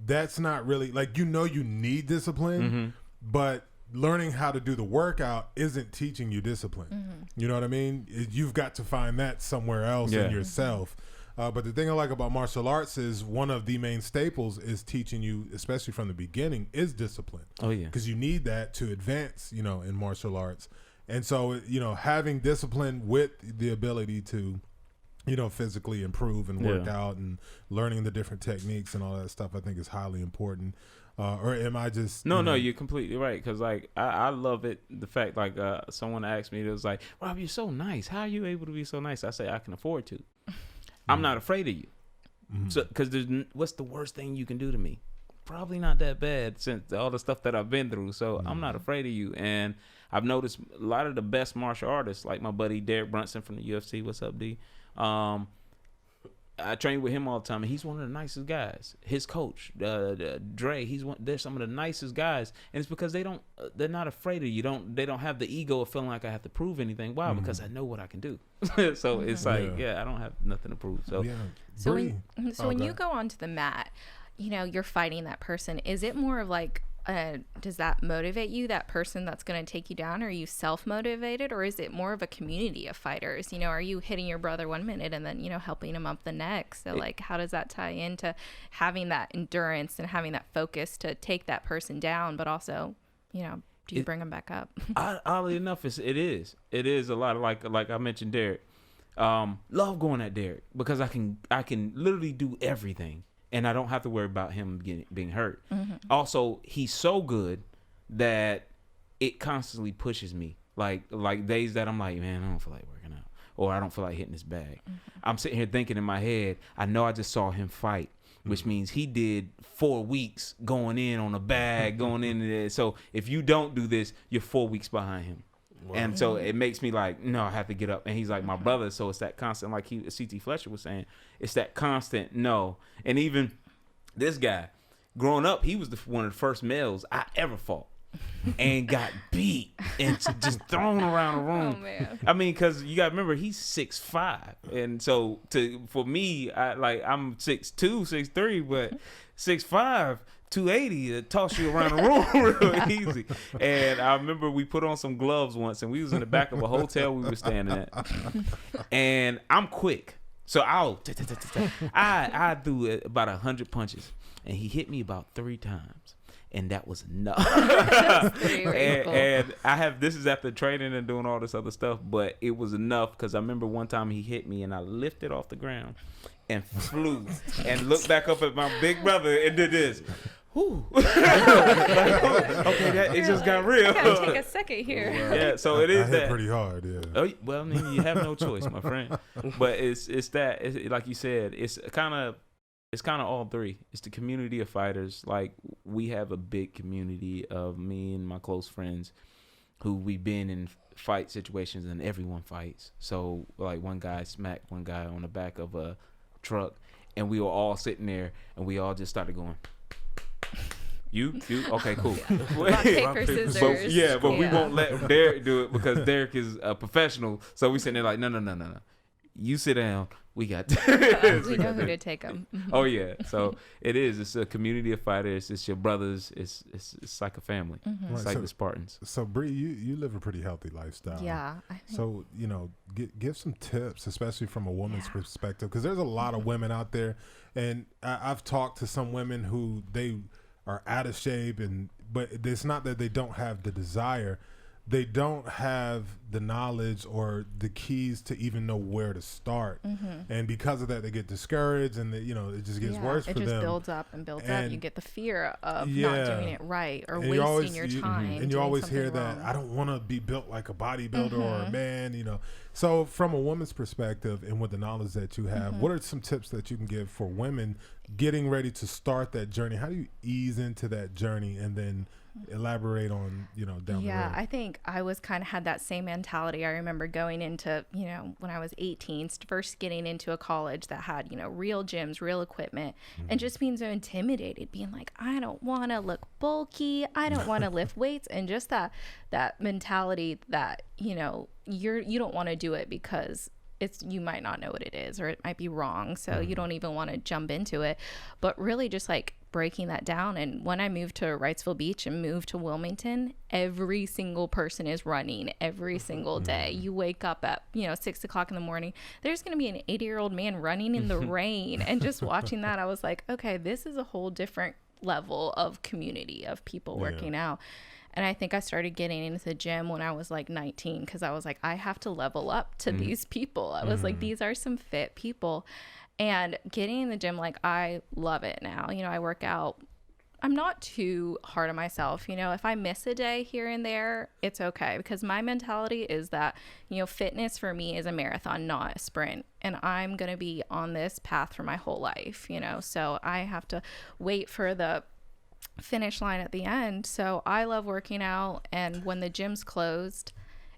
that's not really like, you need discipline, but learning how to do the workout isn't teaching you discipline. You know what I mean? You've got to find that somewhere else in yourself. But the thing I like about martial arts is one of the main staples is teaching you, especially from the beginning, is discipline. Oh yeah. Because you need that to advance, in martial arts. And so, having discipline with the ability to, physically improve and work out and learning the different techniques and all that stuff, I think is highly important. Or am I just... No, you're completely right. Because, I love it. The fact, someone asked me, it was like, Rob, you're so nice. How are you able to be so nice? I say, I can afford to. I'm not afraid of you. So, because what's the worst thing you can do to me? Probably not that bad since all the stuff that I've been through. So I'm not afraid of you. And I've noticed a lot of the best martial artists, like my buddy Derek Brunson from the UFC. What's up, D? I train with him all the time, and he's one of the nicest guys. His coach, Dre, they're some of the nicest guys, and it's because they're not afraid of you. They don't have the ego of feeling like I have to prove anything. Why? Because I know what I can do. So it's like, I don't have nothing to prove. So when you go onto the mat, you're fighting that person. Is it more of like, does that motivate you, that person that's going to take you down? Are you self-motivated, or is it more of a community of fighters? Are you hitting your brother 1 minute and then, helping him up the next? So how does that tie into having that endurance and having that focus to take that person down, but also, do you bring them back up? Oddly enough, it is a lot of like I mentioned Derek. Love going at Derek because I can literally do everything. And I don't have to worry about him being hurt. Also, he's so good that it constantly pushes me. Like days that I'm like, man, I don't feel like working out, or I don't feel like hitting this bag. I'm sitting here thinking in my head, I know I just saw him fight, which means he did 4 weeks going in on a bag, going in there. So if you don't do this, you're 4 weeks behind him. Wow. And so it makes me like, no, I have to get up. And he's like my brother. So it's that constant, like CT Fletcher was saying, it's that constant no. And even this guy, growing up, he was one of the first males I ever fought. and got beat and just thrown around the room. Oh, man. I mean, because you got to remember, he's 6'5", and so for me, I'm 6'2", 6'3", but 6'5", 280 to toss you around the room real easy. And I remember we put on some gloves once, and we was in the back of a hotel we were staying at, and I'm quick, so I do about 100 punches, and he hit me about 3 times. And that was enough. and I have, this is after training and doing all this other stuff, but it was enough because I remember one time he hit me and I lifted off the ground and flew and looked back up at my big brother and did this. Whew. Okay, it just got real. I gotta take a second here. Yeah, so it is I that. hit pretty hard, yeah. Oh, well, I mean, you have no choice, my friend. But it's that. It's, like you said, it's kind of all three. It's the community of fighters. Like, we have a big community of me and my close friends who we've been in fight situations and everyone fights. So, like, one guy smacked one guy on the back of a truck and we were all sitting there and we all just started going, You? Okay, cool. Rock, paper, scissors. But we won't let Derek do it because Derek is a professional. So we sitting there like, no. You sit down. We got this. We know who to take them. Oh yeah. So it is. It's a community of fighters. It's your brothers. It's like a family. Mm-hmm. It's Right, like the Spartans. So Bree, you live a pretty healthy lifestyle. Yeah. I think, So, give some tips, especially from a woman's perspective, because there's a lot of women out there, and I've talked to some women who they are out of shape, but it's not that they don't have the desire. They don't have the knowledge or the keys to even know where to start. Mm-hmm. And because of that, they get discouraged and, it just gets worse for them. It just builds up and builds up. You get the fear of Yeah. not doing it right or And wasting your time. And you doing always hear something that, wrong. I don't want to be built like a bodybuilder or a man, So from a woman's perspective and with the knowledge that you have, what are some tips that you can give for women getting ready to start that journey? How do you ease into that journey and then elaborate on, down the road? Yeah, I think I had that same mentality. I remember going into, when I was 18, first getting into a college that had, real gyms, real equipment, and just being so intimidated, being like, I don't want to look bulky. I don't want to lift weights. And just that mentality that, you don't want to do it because you might not know what it is or it might be wrong. So you don't even want to jump into it, but really just like breaking that down. And when I moved to Wrightsville Beach and moved to Wilmington, every single person is running every single day. You wake up at 6 o'clock in the morning, there's going to be an 80-year-old man running in the rain. And just watching that, I was like, okay, this is a whole different level of community of people working out. And I think I started getting into the gym when I was like 19 because I was like, I have to level up to these people. I was like, these are some fit people. And getting in the gym, like, I love it now. I work out. I'm not too hard on myself. If I miss a day here and there, it's okay. Because my mentality is that, fitness for me is a marathon, not a sprint. And I'm going to be on this path for my whole life, So I have to wait for the finish line at the end. So I love working out, and when the gym's closed,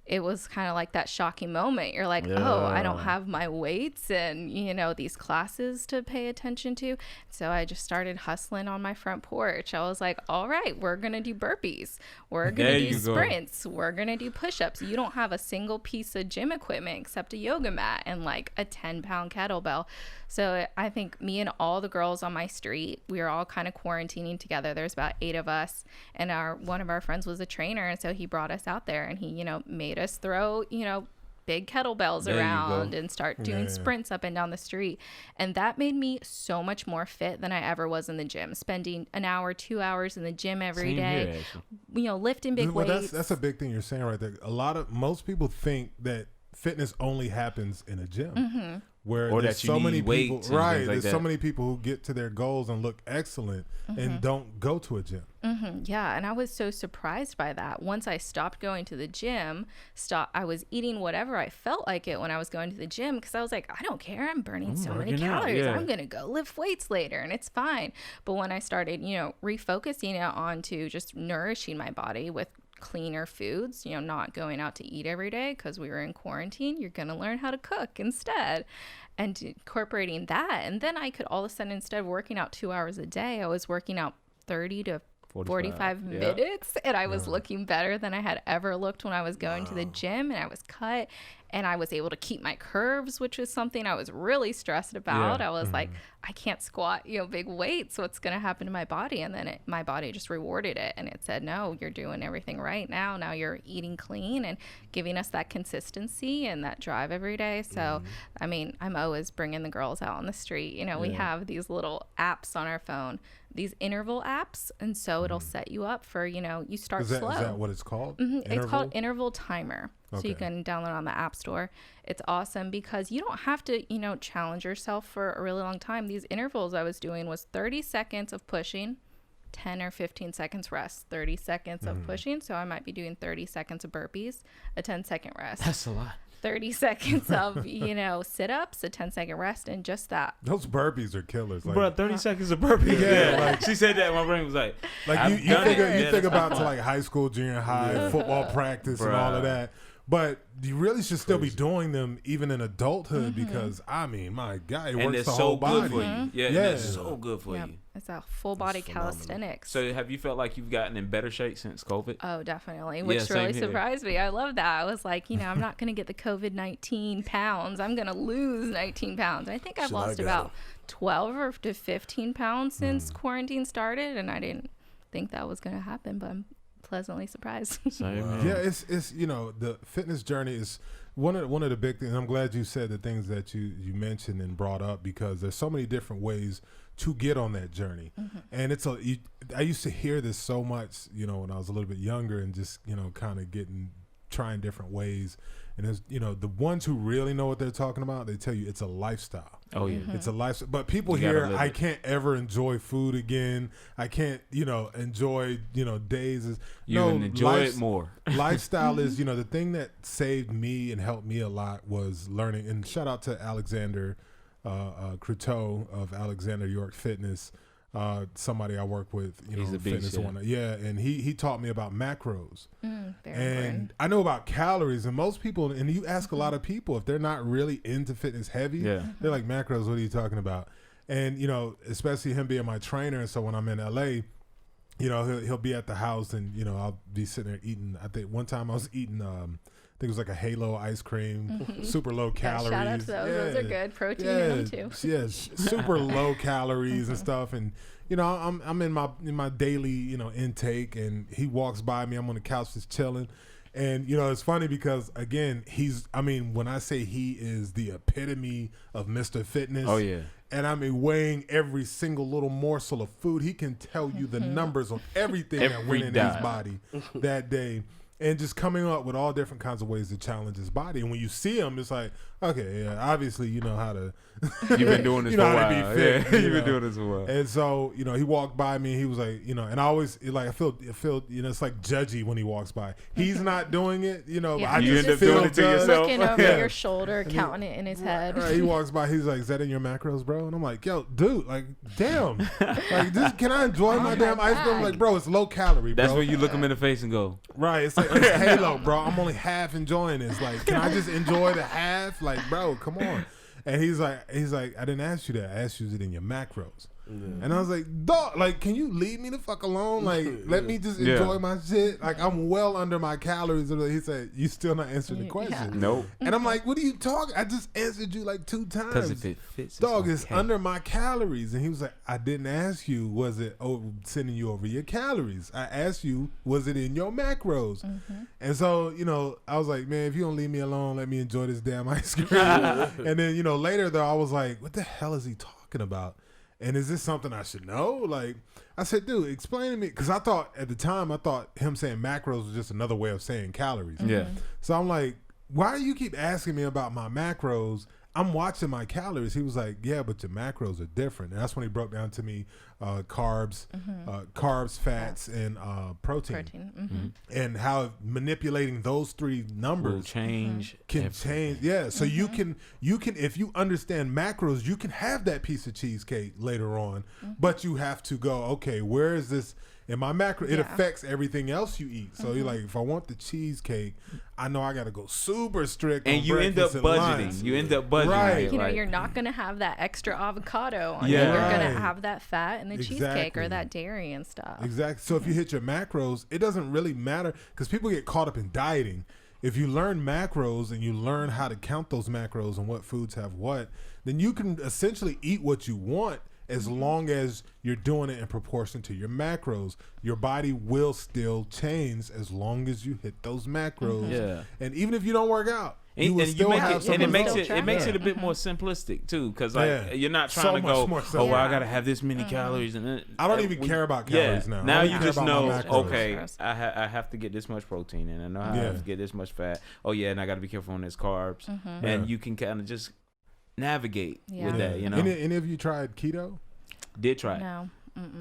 it was kind of like that shocking moment. You're like, oh, I don't have my weights and these classes to pay attention to. So I just started hustling on my front porch. I was like, all right, we're gonna do burpees, we're gonna do sprints, we're gonna do push-ups. You don't have a single piece of gym equipment except a yoga mat and like a 10-pound kettlebell. So I think me and all the girls on my street, we were all kind of quarantining together. There's about 8 of us, and one of our friends was a trainer, and so he brought us out there, and he made us throw big kettlebells around and start doing sprints up and down the street. And that made me so much more fit than I ever was in the gym, spending an hour, 2 hours in the gym every day, lifting big weights. That's a big thing you're saying right there. Most people think that fitness only happens in a gym. Where or there's that you so need many people, weights and right? things like There's that. so many people who get to their goals and look excellent and don't go to a gym. Yeah, and I was so surprised by that. Once I stopped going to the gym, I was eating whatever I felt like it when I was going to the gym because I was like, I don't care. I'm burning so many calories. I'm gonna go lift weights later, and it's fine. But when I started, refocusing it onto just nourishing my body with cleaner foods, not going out to eat every day because we were in quarantine, you're going to learn how to cook instead, and incorporating that. And then I could all of a sudden, instead of working out 2 hours a day, I was working out 30 to 45 Yeah. minutes, and I was looking better than I had ever looked when I was going to the gym, and I was cut, and I was able to keep my curves, which was something I was really stressed about. Yeah. I was like, I can't squat, big weights. What's going to happen to my body? And then my body just rewarded it, and it said, no, you're doing everything right now. Now you're eating clean and giving us that consistency and that drive every day. So, I mean, I'm always bringing the girls out on the street. We have these little apps on our phone, these interval apps, and so it'll set you up for, you start slow. Is that what it's called? It's called Interval Timer. So you Okay. can download on the App Store. It's awesome because you don't have to, challenge yourself for a really long time. These intervals I was doing was 30 seconds of pushing, 10 or 15 seconds rest, 30 seconds of pushing. So I might be doing 30 seconds of burpees, a 10-second rest. That's a lot. 30 seconds of, sit-ups, a 10-second rest, and just that. Those burpees are killers. Like, Bro, 30 seconds of burpees. Yeah, Like she said that, my brain was like Like you think that's about to fun. like high school, junior high, football practice, and all of Bruh. that. But you really should still be doing them even in adulthood because I mean, my God, it and works they're the so whole good body. for you. Yeah, Yeah. that's so good for Yep. you. It's a full body phenomenal. calisthenics. So have you felt like you've gotten in better shape since COVID? Oh, definitely, Yeah, which same really here. surprised me. I love that. I was like, I'm not going to get the COVID-19 pounds. I'm going to lose 19 pounds. I think I've Shit, I lost got about it. 12 or to 15 pounds since quarantine started, and I didn't think that was going to happen, but I'm pleasantly surprised. Same Wow. here. Yeah, it's the fitness journey is one of the big things. I'm glad you said the things that you mentioned and brought up because there's so many different ways to get on that journey. And I used to hear this so much, when I was a little bit younger and just, kind of trying different ways. And it's, the ones who really know what they're talking about, they tell you it's a lifestyle. Oh yeah. It's a lifestyle. But people You gotta here, live I it. can't ever enjoy food again. I can't, enjoy, days. You enjoy it more. Lifestyle is, the thing that saved me and helped me a lot was learning. And shout out to Alexander Croteau of Alexander York Fitness, somebody I work with, He's a beast, fitness yeah. one. Yeah, and he taught me about macros. Very And important. I know about calories, and most people, and you ask a lot of people if they're not really into fitness heavy, Yeah. they're like, macros, what are you talking about? And especially him being my trainer, and so when I'm in LA, he'll be at the house, and I'll be sitting there eating. I think one time I was eating, I think it was like a Halo ice cream, super low Yeah, calories. shout out to those. Those are good. Protein in them too. Yeah, super low calories and stuff. And I'm in my daily intake, and he walks by me. I'm on the couch just chilling, and it's funny because again when I say he is the epitome of Mr. Fitness. Oh yeah. And I mean, weighing every single little morsel of food, he can tell you the numbers on everything that Every went in dime. his body that day. And just coming up with all different kinds of ways to challenge his body. And when you see him, it's like, okay, yeah, obviously you know how to. You've been doing this you for know a how while. to be fit. Yeah, you you've been know. doing this for a while. And so, he walked by me and he was like, and I always I feel, it's like judgy when he walks by. He's not doing it, but Yeah. I You just end up feel doing it to good. yourself. Looking over Yeah. your shoulder, counting it in his head. Right, he walks by, he's like, is that in your macros, bro? And I'm like, yo, dude, like, damn. Like, can I enjoy my damn ice cream? I'm like, bro, it's low calorie, bro. That's when you look him in the face and go, Right, it's like it's Halo, bro. I'm only half enjoying this. Like, can I just enjoy the half? Like, bro, come on. And he's like, I didn't ask you that. I asked you, is it in your macros? And I was like, dog, like, can you leave me the fuck alone? Like, let me just enjoy my shit. Like, I'm well under my calories. And he said, you still not answering the question. nope. And I'm like, what are you talking? I just answered you like 2 times. Because if it fits, Dog, it's okay. under my calories. And he was like, I didn't ask you, was it sending you over your calories? I asked you, was it in your macros? And so, I was like, man, if you don't leave me alone, let me enjoy this damn ice cream. And then, later though, I was like, what the hell is he talking about? And is this something I should know? Like, I said, dude, explain to me. Because at the time, I thought him saying macros was just another way of saying calories. Yeah. So I'm like, why do you keep asking me about my macros? I'm watching my calories. He was like, yeah, but your macros are different. And that's when he broke down to me carbs, fats, and protein. And how manipulating those 3 numbers Will change. can everything. change. Yeah. So you can if you understand macros, you can have that piece of cheesecake later on, but you have to go, okay, where is this And my macro, it Yeah. affects everything else you eat. So you're like, if I want the cheesecake, I know I got to go super strict. And on you end up breakfast and budgeting. lunch. You end up budgeting. Right. You know, right? you're not going to have that extra avocado on Yeah. it. You're going Right. to have that fat in the cheesecake Exactly. or that dairy and stuff. Exactly. So if you hit your macros, it doesn't really matter because people get caught up in dieting. If you learn macros and you learn how to count those macros and what foods have what, then you can essentially eat what you want as long as you're doing it in proportion to your macros. Your body will still change as long as you hit those macros. Yeah. And even if you don't work out, you will And, still make have it, and some it makes still it track makes it. it a bit more simplistic too, because like Yeah. you're not So trying to much go, more oh, simple. well, I gotta have this many calories, and then, I don't even care about calories now. I Now only you care just about know, my macros. okay, I have to get this much protein in, and I have to get this much fat. Oh yeah, and I got to be careful on this carbs, Mm-hmm. and you can kind of just navigate Yeah. with that. You know, Any of you tried keto? did try it. No.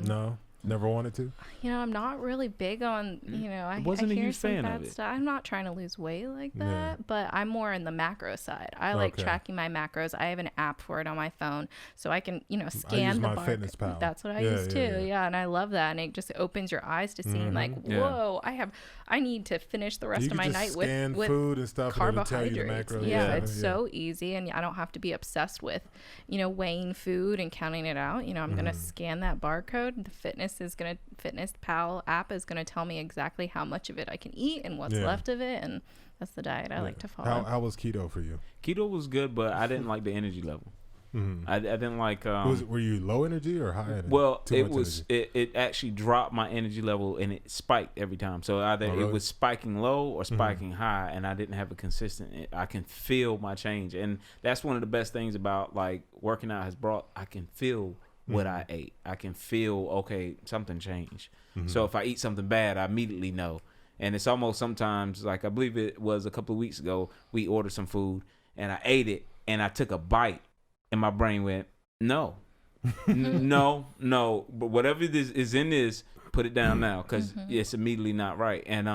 No. Never wanted to? You know, I'm not really big on, you know, I Wasn't a hear huge some fan bad of it. stuff. I'm not trying to lose weight like that, Yeah. but I'm more in the macro side. I like Okay. tracking my macros. I have an app for it on my phone, so I can, you know, use scan the MyFitnessPal. That's what I Yeah, use yeah, too. yeah. Yeah, and I love that, and it just opens your eyes to seeing like, Yeah. whoa, I need to finish the rest You of can my just night scan with food and stuff and it'll tell you the carbohydrates. macros. Yeah, Yeah. it's so easy, and I don't have to be obsessed with, you know, weighing food and counting it out. You know, I'm gonna scan that barcode. The FitnessPal app is gonna tell me exactly how much of it I can eat and what's Yeah. left of it, and that's the diet I like to follow. How was keto for you? Keto was good, but I didn't like the energy level. I didn't like. Were you low energy or high energy? Well, Too it much was energy? it actually dropped my energy level and it spiked every time. So either Oh, really? it was spiking low or spiking high, and I didn't have a consistent. I can feel my change, and that's one of the best things about like working out has brought. I can feel what I ate. I can feel okay, something changed. So if I eat something bad, I immediately know. And it's almost sometimes like I believe it was a couple of weeks ago. We ordered some food and I ate it and I took a bite. And my brain went, no, no. But whatever this is in this, put it down now because it's immediately not right. And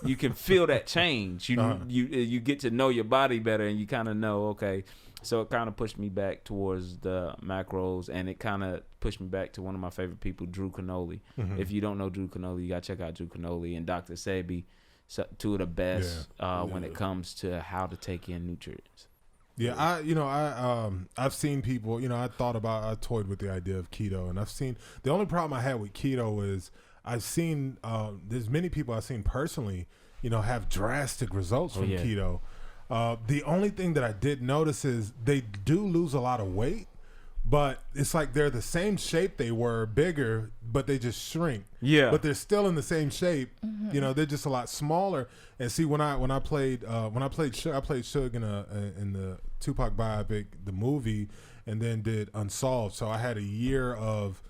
you can feel that change. You get to know your body better, and you kind of know, okay. So it kind of pushed me back towards the macros, and it kind of pushed me back to one of my favorite people, Drew Canoli. If you don't know Drew Canoli, you got to check out Drew Canoli and Dr. Sebi, two of the best when it comes to how to take in nutrients. Yeah, I've seen people, I toyed with the idea of keto, and I've seen, the only problem I had with keto is I've seen, there's many people I've seen personally, have drastic results from keto. The only thing that I did notice is they do lose a lot of weight, but it's like they're the same shape they were, bigger, but they just shrink. Yeah. But they're still in the same shape. They're just a lot smaller. And see, when I played Suge, I played Suge in the Tupac biopic, the movie, and then did Unsolved. So I had a year of,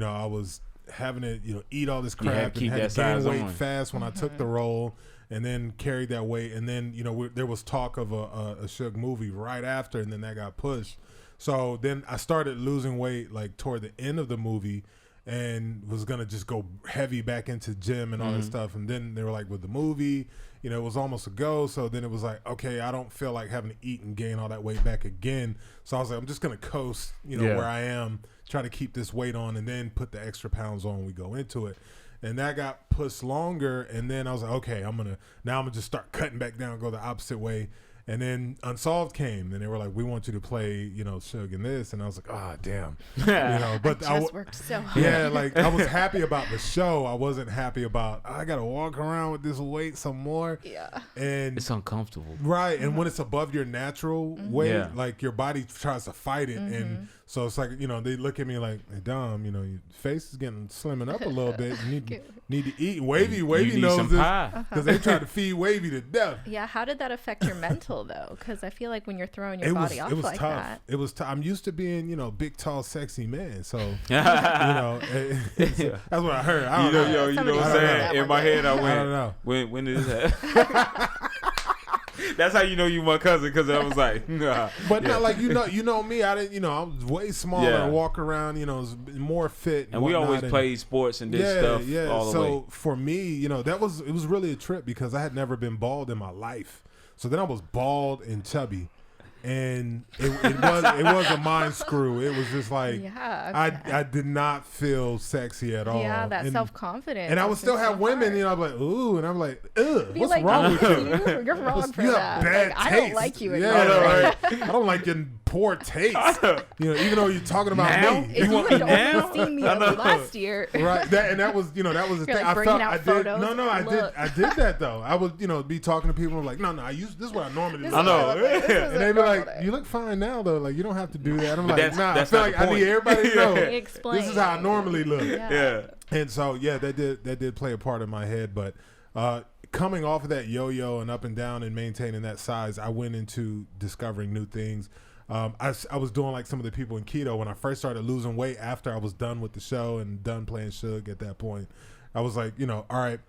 I was having to, eat all this crap and had to gain weight fast when I took the role. And then carried that weight, and then there was talk of a Suge movie right after, and then that got pushed. So then I started losing weight like toward the end of the movie, and was gonna just go heavy back into gym and all that stuff. And then they were like, with the movie, it was almost a go. So then it was like, okay, I don't feel like having to eat and gain all that weight back again. So I was like, I'm just gonna coast, where I am, try to keep this weight on, and then put the extra pounds on when we go into it. And that got pushed longer, and then I was like, okay, I'm gonna just start cutting back down, go the opposite way. And then Unsolved came, and they were like, we want you to play, Suge in this, and I was like, ah, damn, but I just worked so hard. yeah, like I was happy about the show. I wasn't happy about I gotta walk around with this weight some more. Yeah, and It's uncomfortable. right, and when it's above your natural weight, like your body tries to fight it, and so it's like they look at me like, hey, Dom, your face is getting slimming up a little bit. You need to eat. Wavyy need knows some this pie. because they tried to feed Wavyy to death. Yeah, how did that affect your mental though? Because I feel like when you're throwing your body off like tough. that, It was tough. I'm used to being big, tall, sexy man, so that's what I heard. I don't know. You know Somebody what I'm said saying? that In one my day. head, I went, I don't know. when did this happen? That's how you know you my cousin, because I was like, nah. But not like you know me. I didn't. I was way smaller Yeah. and walk around. Was more fit. And we whatnot, always played sports and did stuff all the so way. for me, it was really a trip because I had never been bald in my life. So then I was bald and chubby, and it was a mind screw. It was just like I did not feel sexy at all. Yeah, that self-confidence. And I would still have women, I'm like, ooh, and I'm like, ugh, what's like, wrong with you? You're wrong for You that. have bad Like, taste. I don't like you anymore. Yeah, right. I don't like your poor taste. Even though you're talking about Now? me. If you had now? only seen me last year. Right, that was the You're thing. like I bringing felt out I did. photos. No, I Look. did that though. I would be talking to people. I'm like, no, this is what I normally do. I know. And they'd be like, you look fine now though. Like you don't have to do that. I'm like, that's- nah. that's I feel not like the I need point. everybody to know. Explain. This is how I normally look. Yeah. And so that did play a part in my head. But coming off of that yo-yo and up and down and maintaining that size, I went into discovering new things. I was doing like some of the people in keto when I first started losing weight after I was done with the show and done playing Suge at that point. I was like, all right,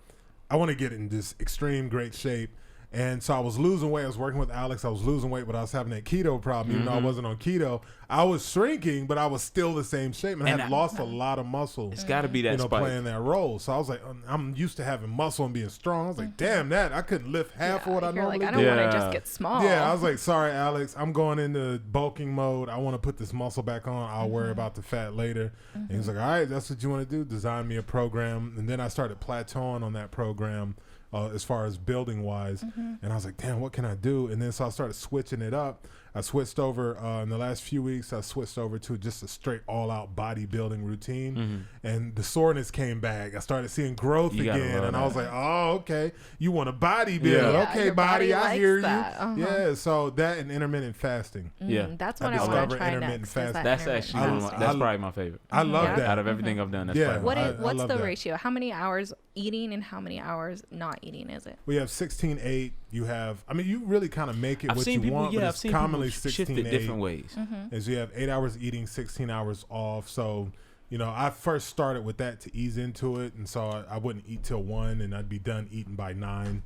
I want to get in this extreme great shape. And so I was losing weight. I was working with Alex. I was losing weight, but I was having that keto problem. Even though I wasn't on keto, I was shrinking, but I was still the same shape. And I had lost a lot of muscle. It's got to be that spike. Playing that role. So I was like, I'm used to having muscle and being strong. I was like, damn that. I couldn't lift half of what I normally like, I do. don't want to just get small. Yeah, I was like, sorry, Alex. I'm going into bulking mode. I want to put this muscle back on. I'll worry about the fat later. And he's like, all right, that's what you want to do. Design me a program. And then I started plateauing on that program. As far as building wise, and I was like, damn, what can I do? And then so I started switching it up. I switched over in the last few weeks. I switched over to just a straight all-out bodybuilding routine, and the soreness came back. I started seeing growth again, and I was like, oh, okay, you want to bodybuild? Yeah, Okay, your body I hear likes you. that. Yeah, so that and intermittent fasting. That's what I want discovered to try intermittent next. fasting. That's actually that's probably my favorite. I love that. Out of everything I've done, that's Yeah. probably What's love the that. ratio? How many hours eating and how many hours not eating is it? We have 16-8. You have, you really kind of make it I've what seen you people, want, but I've it's seen commonly people shift it 16-8. different ways. Is you have 8 hours eating, 16 hours off. So, I first started with that to ease into it. And so I wouldn't eat till 1 and I'd be done eating by 9.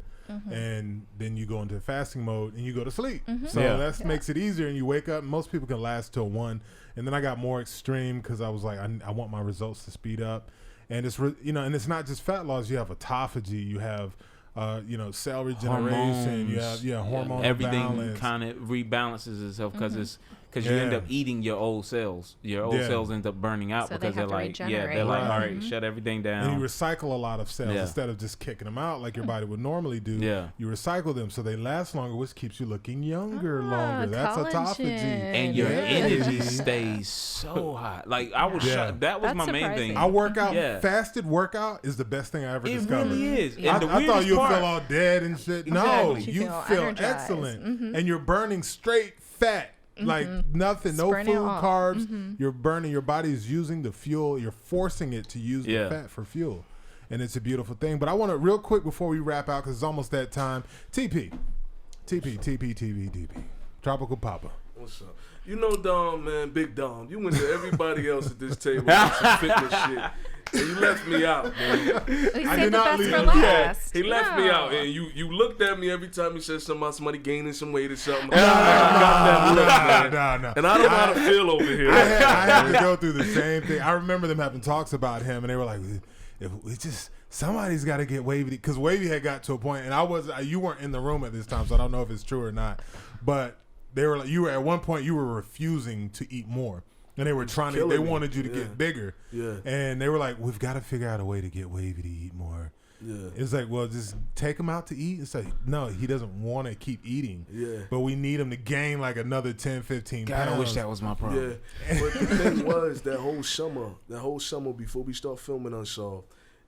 And then you go into fasting mode and you go to sleep. So that makes it easier and you wake up. Most people can last till 1. And then I got more extreme because I was like, I want my results to speed up. And it's, and it's not just fat loss. You have autophagy. You have, cell regeneration. Hormones. You have hormone Everything balance. kind of rebalances itself because you end up eating your old cells. Your old cells end up burning out So because they they're have to like, they're regenerate. like, all right, shut everything down. And you recycle a lot of cells instead of just kicking them out like your body would normally do. Yeah. You recycle them so they last longer, which keeps you looking younger longer. That's collagen. autophagy. And your Yeah. energy stays so high. Like I was shocked. That was That's my main surprising. thing. Our workout, Yeah. fasted workout is the best thing I ever It discovered. really is. Yeah. And the I thought weirdest you'd part, feel all dead and shit. No, Exactly. you You feel feel energized. excellent. And you're burning straight fat. Like nothing, no Burn it food, off. carbs. You're burning, your body is using the fuel. You're forcing it to use the Yeah. fat for fuel. And it's a beautiful thing. But I want to, real quick before we wrap out, because it's almost that time. TP. Tropical Papa. What's up? Dom, man, Big Dom. You went to everybody else at this table with some fitness shit. And you left me out, man. We I saved did the not best leave for you. last. He left me No. out, and you looked at me every time he said something about somebody gaining some weight or something. I got that look, man. No. And I don't know how to feel over here. I had to go through the same thing. I remember them having talks about him, and they were like, "If we just somebody's got to get Wavyy," because Wavyy had got to a point, and you weren't in the room at this time, so I don't know if it's true or not. But they were like, at one point you were refusing to eat more, and they were trying to. They killing me. wanted you to get bigger, Yeah. And they were like, "We've got to figure out a way to get Wavyy to eat more." Yeah. It's like, well, just take him out to eat. It's like, no, he doesn't want to keep eating. Yeah. But we need him to gain like another 10, 15 God, pounds. I wish that was my problem. Yeah, but the thing was that whole summer before we start filming Unsolved,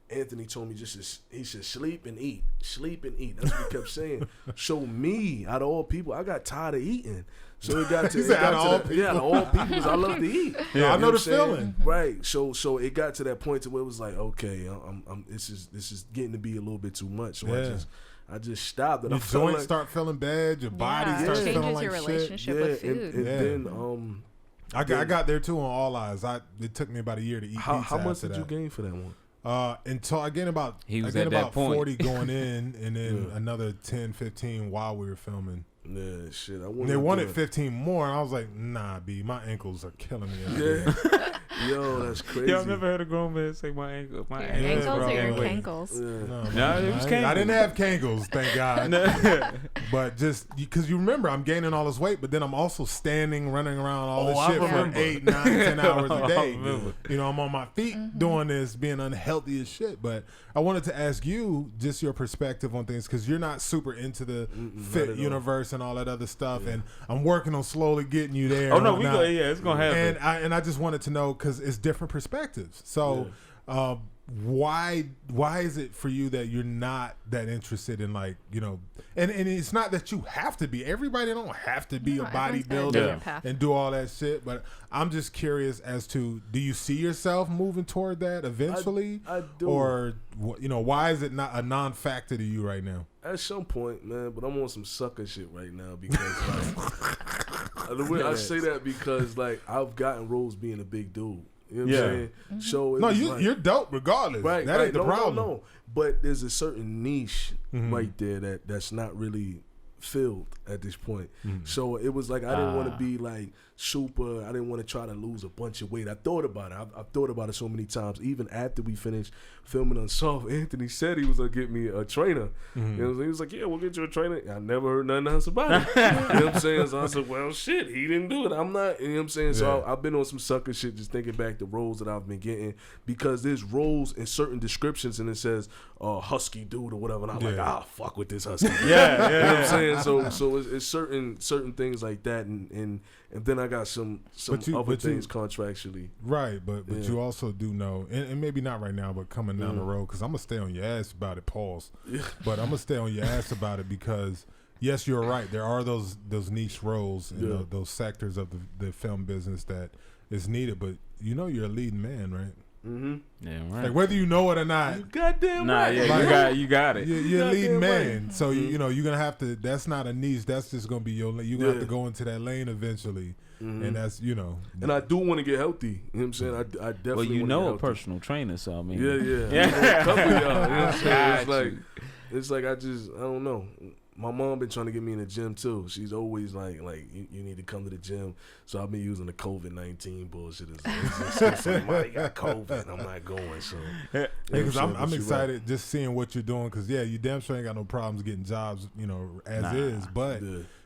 Anthony told me he said sleep and eat. That's what he kept saying. So me, out of all people, I got tired of eating. So it got to He said, out of all people. out of all people, 'cause I love to eat. Yeah, I know what the I'm saying? feeling. Right. So it got to that point to where it was like, okay, this is getting to be a little bit too much. So Yeah. I just stopped. And Your I felt joints like, start feeling bad. Your body Yeah, starts it feeling changes like your shit. relationship with food. and Yeah. then I got there too on All Eyes. It took me about a year to eat how pizza much after did you that. gain for that one? Until I gained about He was I gained at that about point. 40 going in, and then another 10, 15 while we were filming. Yeah, shit. And they wanted 15 more, and I was like, nah, B, my ankles are killing me. Yeah. Yo, that's crazy. Y'all never heard a grown man say my ankle? My Your ankle. ankles bro. or your Wait. cankles? Yeah. No, it was I Kangol. didn't have Kangles, thank God. But just because you remember, I'm gaining all this weight, but then I'm also standing, running around all this I shit for remember. 8, 9, 10 hours a I day. remember. You know, I'm on my feet doing this, being unhealthy as shit. But I wanted to ask you just your perspective on things because you're not super into the not fit at all. universe and all that other stuff. And I'm working on slowly getting you there. Oh and no, we whatnot. go. Yeah, it's gonna happen. And I just wanted to know because it's different perspectives. So why is it for you that you're not that interested in, like, you know, and it's not that you have to be. Everybody don't have to be No, a everyone's got a bodybuilder different path. and do all that shit. But I'm just curious as to, do you see yourself moving toward that eventually? I do. Or, you know, why is it not a non-factor to you right now? At some point, man, but I'm on some sucker shit right now because, like, the way I say that because, like, I've gotten roles being a big dude. You know what I'm saying? So No, it's you're dope regardless. right. That ain't the problem. No. But there's a certain niche right there that's not really filled at this point. So it was like I didn't want to be like super. I didn't want to try to lose a bunch of weight. I thought about it. I've thought about it so many times. Even after we finished filming Unsolved, Anthony said he was gonna get me a trainer. You know what I'm saying? He was like, "Yeah, we'll get you a trainer." I never heard nothing else about it. You know what I'm saying? So I said, "Well, shit, he didn't do it. I'm not." You know what I'm saying? So I've been on some sucker shit, just thinking back to roles that I've been getting because there's roles in certain descriptions and it says husky dude or whatever, and I'm like, fuck with this husky. You know what I'm saying? So it's certain things like that, and then I got some other things contractually. Right, but you also do know, and maybe not right now, but coming down the road, because I'm gonna stay on your ass about it, pause. But I'm gonna stay on your ass about it because yes, you're right. There are those niche roles in those sectors of the film business that is needed. But you know, you're a leading man, right? Yeah, right. Like whether you know it or not. You goddamn Nah, right. yeah, you got it. You're a leading goddamn man, right. so you know you're gonna have to. That's not a niche. That's just gonna be your. You're gonna have to go into that lane eventually, and that's And I do want to get healthy. You know what I'm saying? I definitely. Well, you wanna know get a healthy. personal trainer, so I mean, Yeah. A couple of y'all. You know what I'm saying? Got It's like I don't know. My mom been trying to get me in the gym too. She's always like you need to come to the gym. So I've been using the COVID-19 bullshit. It's like, "Why you got COVID?" I'm not going. So because I'm But you excited just seeing what you're doing. Because you damn sure ain't got no problems getting jobs, you know, as is. But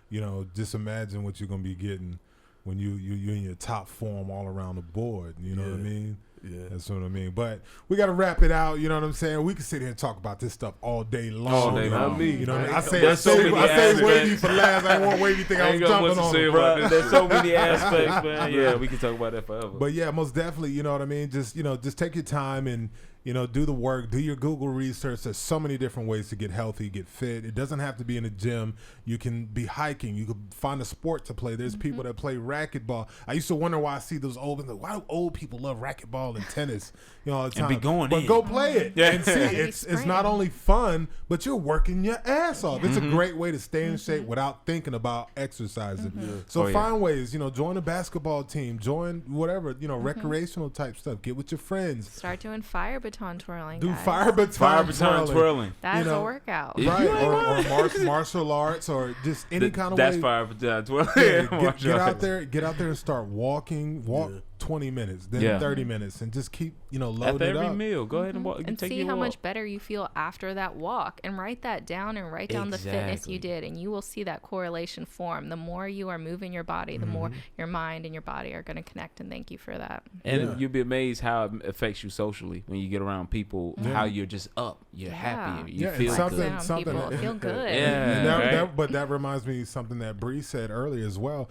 you know, just imagine what you're gonna be getting when you're in your top form all around the board. You know what I mean? Yeah. That's what I mean. But we got to wrap it out. You know what I'm saying? We can sit here and talk about this stuff all day long. All day long. Not me. You know what I mean? I There's so many say aspects. Wavy for last. I want Wavy think I was ain't got much jumping to on say him. about Bro, there's so many aspects, man. Yeah, we can talk about that forever. But yeah, most definitely, you know what I mean? Just, you know, just take your time and, you know, do the work, do your Google research. There's so many different ways to get healthy, get fit. It doesn't have to be in a gym. You can be hiking. You can find a sport to play. There's people that play racquetball. I used to wonder why I see those old, like, why do old people love racquetball and tennis, you know, all the time. be going but in. go play it. Yeah. And see, it's not only fun, but you're working your ass off. It's a great way to stay in shape without thinking about exercising. So find ways, you know, join a basketball team, join whatever, you know, recreational type stuff. Get with your friends. Start doing fire baton twirling. Do guys. fire baton twirling. That's you know, a workout. Right, or martial arts, or just any kind of That's way. fire baton twirling. Yeah, get out there and start walking. Walk 20 minutes, then 30 minutes, and just keep, you know, loading After it every up. meal, go ahead and walk. And take see your how walk. much better you feel after that walk, and write that down and write down the fitness you Exactly. did, and you will see that correlation form. The more you are moving your body, the more your mind and your body are going to connect, and thank you for that. And you'll be amazed how it affects you socially when you get around people. How you're just up, you're happy, you Yeah, feel and good. something- People feel good. Yeah, But that reminds me of something that Bree said earlier as well.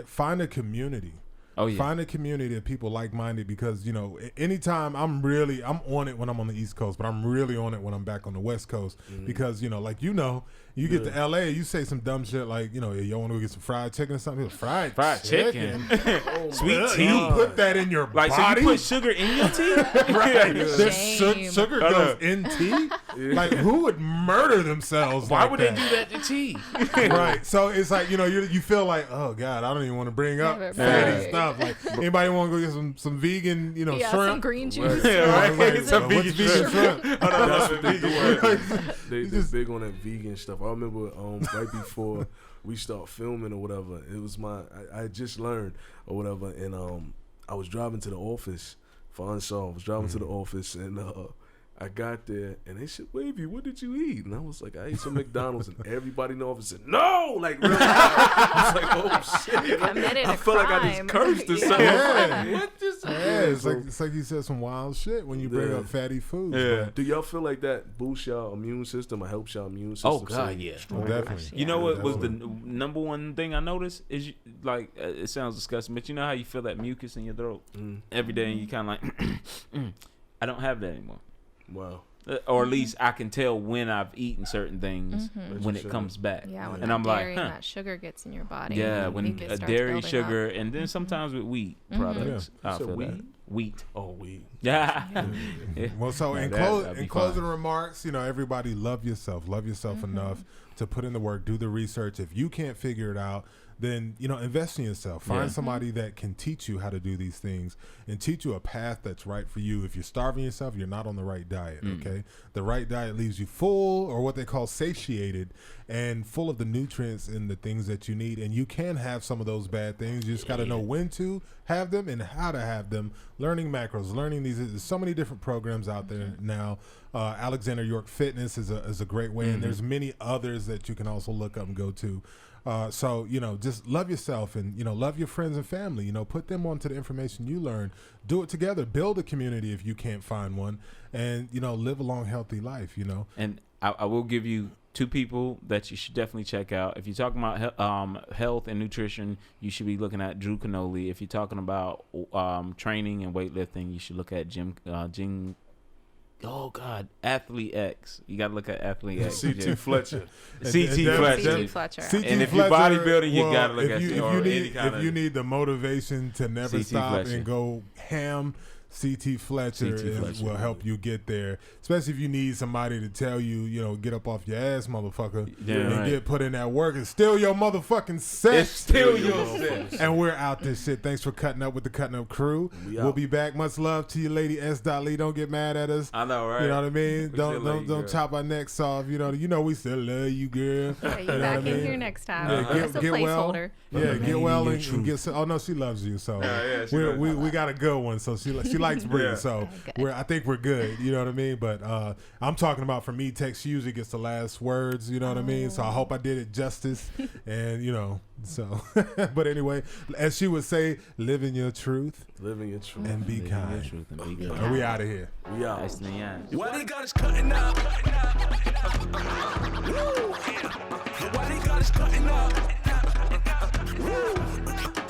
Find a community. Oh yeah. Find a community of people like-minded, because, you know, anytime I'm on it when I'm on the East Coast, but I'm really on it when I'm back on the West Coast, because, you know, like, you know, you get to LA, you say some dumb shit like, you know, you want to go get some fried chicken or something. Fried chicken. Sweet tea. You put that in your Like, body. so you put sugar in your tea? Right. There's Shame. sugar goes in tea. Like, who would murder themselves? Why like would that? they do that to tea? Right. So it's like, you know, you feel like, oh God, I don't even want to bring up Never fatty mind. stuff. Like, anybody want to go get some vegan, you know, Yeah, shrimp? some green juice. Right. Some What's vegan shrimp? That's what they do. They just- big on that vegan stuff. I remember right before we start filming or whatever, it was I had just learned or whatever, and I was driving to the office for Unsolved. I was driving to the office, and I got there, and they said, Wavyy, what did you eat? And I was like, I ate some McDonald's, and everybody in the office said, no! Like, really? I was like, oh, shit. I felt like I just cursed or something. Yeah. What just It's like you said some wild shit when you bring up fatty foods. Yeah. Do y'all feel like that boosts y'all immune system or helps y'all immune system? Oh, God, yeah. Definitely. You know what was the number one thing I noticed is it sounds disgusting, but you know how you feel that mucus in your throat every day, and you kind of like, I don't have that anymore. Wow. Or at least I can tell when I've eaten certain things when it comes back. Yeah, when and that I'm dairy like, and that sugar gets in your body. yeah, and when mucus starts dairy, building sugar, up. and then sometimes with wheat products. Yeah. I So feel wheat? that. Wheat. Oh, weed. Yeah. Well, so in that'd be closing fine. remarks, everybody love yourself enough to put in the work, do the research. If you can't figure it out, then invest in yourself. Find somebody that can teach you how to do these things and teach you a path that's right for you. If you're starving yourself, you're not on the right diet. Okay, the right diet leaves you full, or what they call satiated, and full of the nutrients and the things that you need. And you can have some of those bad things. You just got to know when to have them and how to have them. Learning macros, learning these. There's so many different programs out there now. Alexander York Fitness is a great way, and there's many others that you can also look up and go to. So, just love yourself and, love your friends and family, put them onto the information you learn, do it together, build a community if you can't find one, and, live a long, healthy life, And I will give you two people that you should definitely check out. If you're talking about health and nutrition, you should be looking at Drew Canoli. If you're talking about training and weightlifting, you should look at Athlete X. You got to look at Athlete X. CT Fletcher. CT Fletcher. And if you're bodybuilding, you got to look at if you need the motivation to never CT stop Fletcher. and go ham, CT Fletcher will help you get there. Especially if you need somebody to tell you, get up off your ass, motherfucker, and get put in that work. It's still your motherfucking set. It's still your set. And we're out this shit. Thanks for cutting up with the Cuttin Up crew. We'll be back. Much love to you, lady SDOT Lee. Don't get mad at us. I know, right? You know what I mean? We still love you, Don't girl. chop our necks off. You know we still love you, girl. Yeah, you back in here next time. Yeah, It's a get well. placeholder. Yeah, get well and get. Oh no, she loves you. So we got a good one. So she likes Bree. So I think we're good. You know what I mean? But I'm talking about for me, Tex usually gets the last words. You know what I mean? So I hope I did it justice. And so. But anyway, as she would say, live in your truth. Living your truth. And be kind. And we out of here. We out. Why they got us cutting up? Woo! Why they got us cutting up? Woo!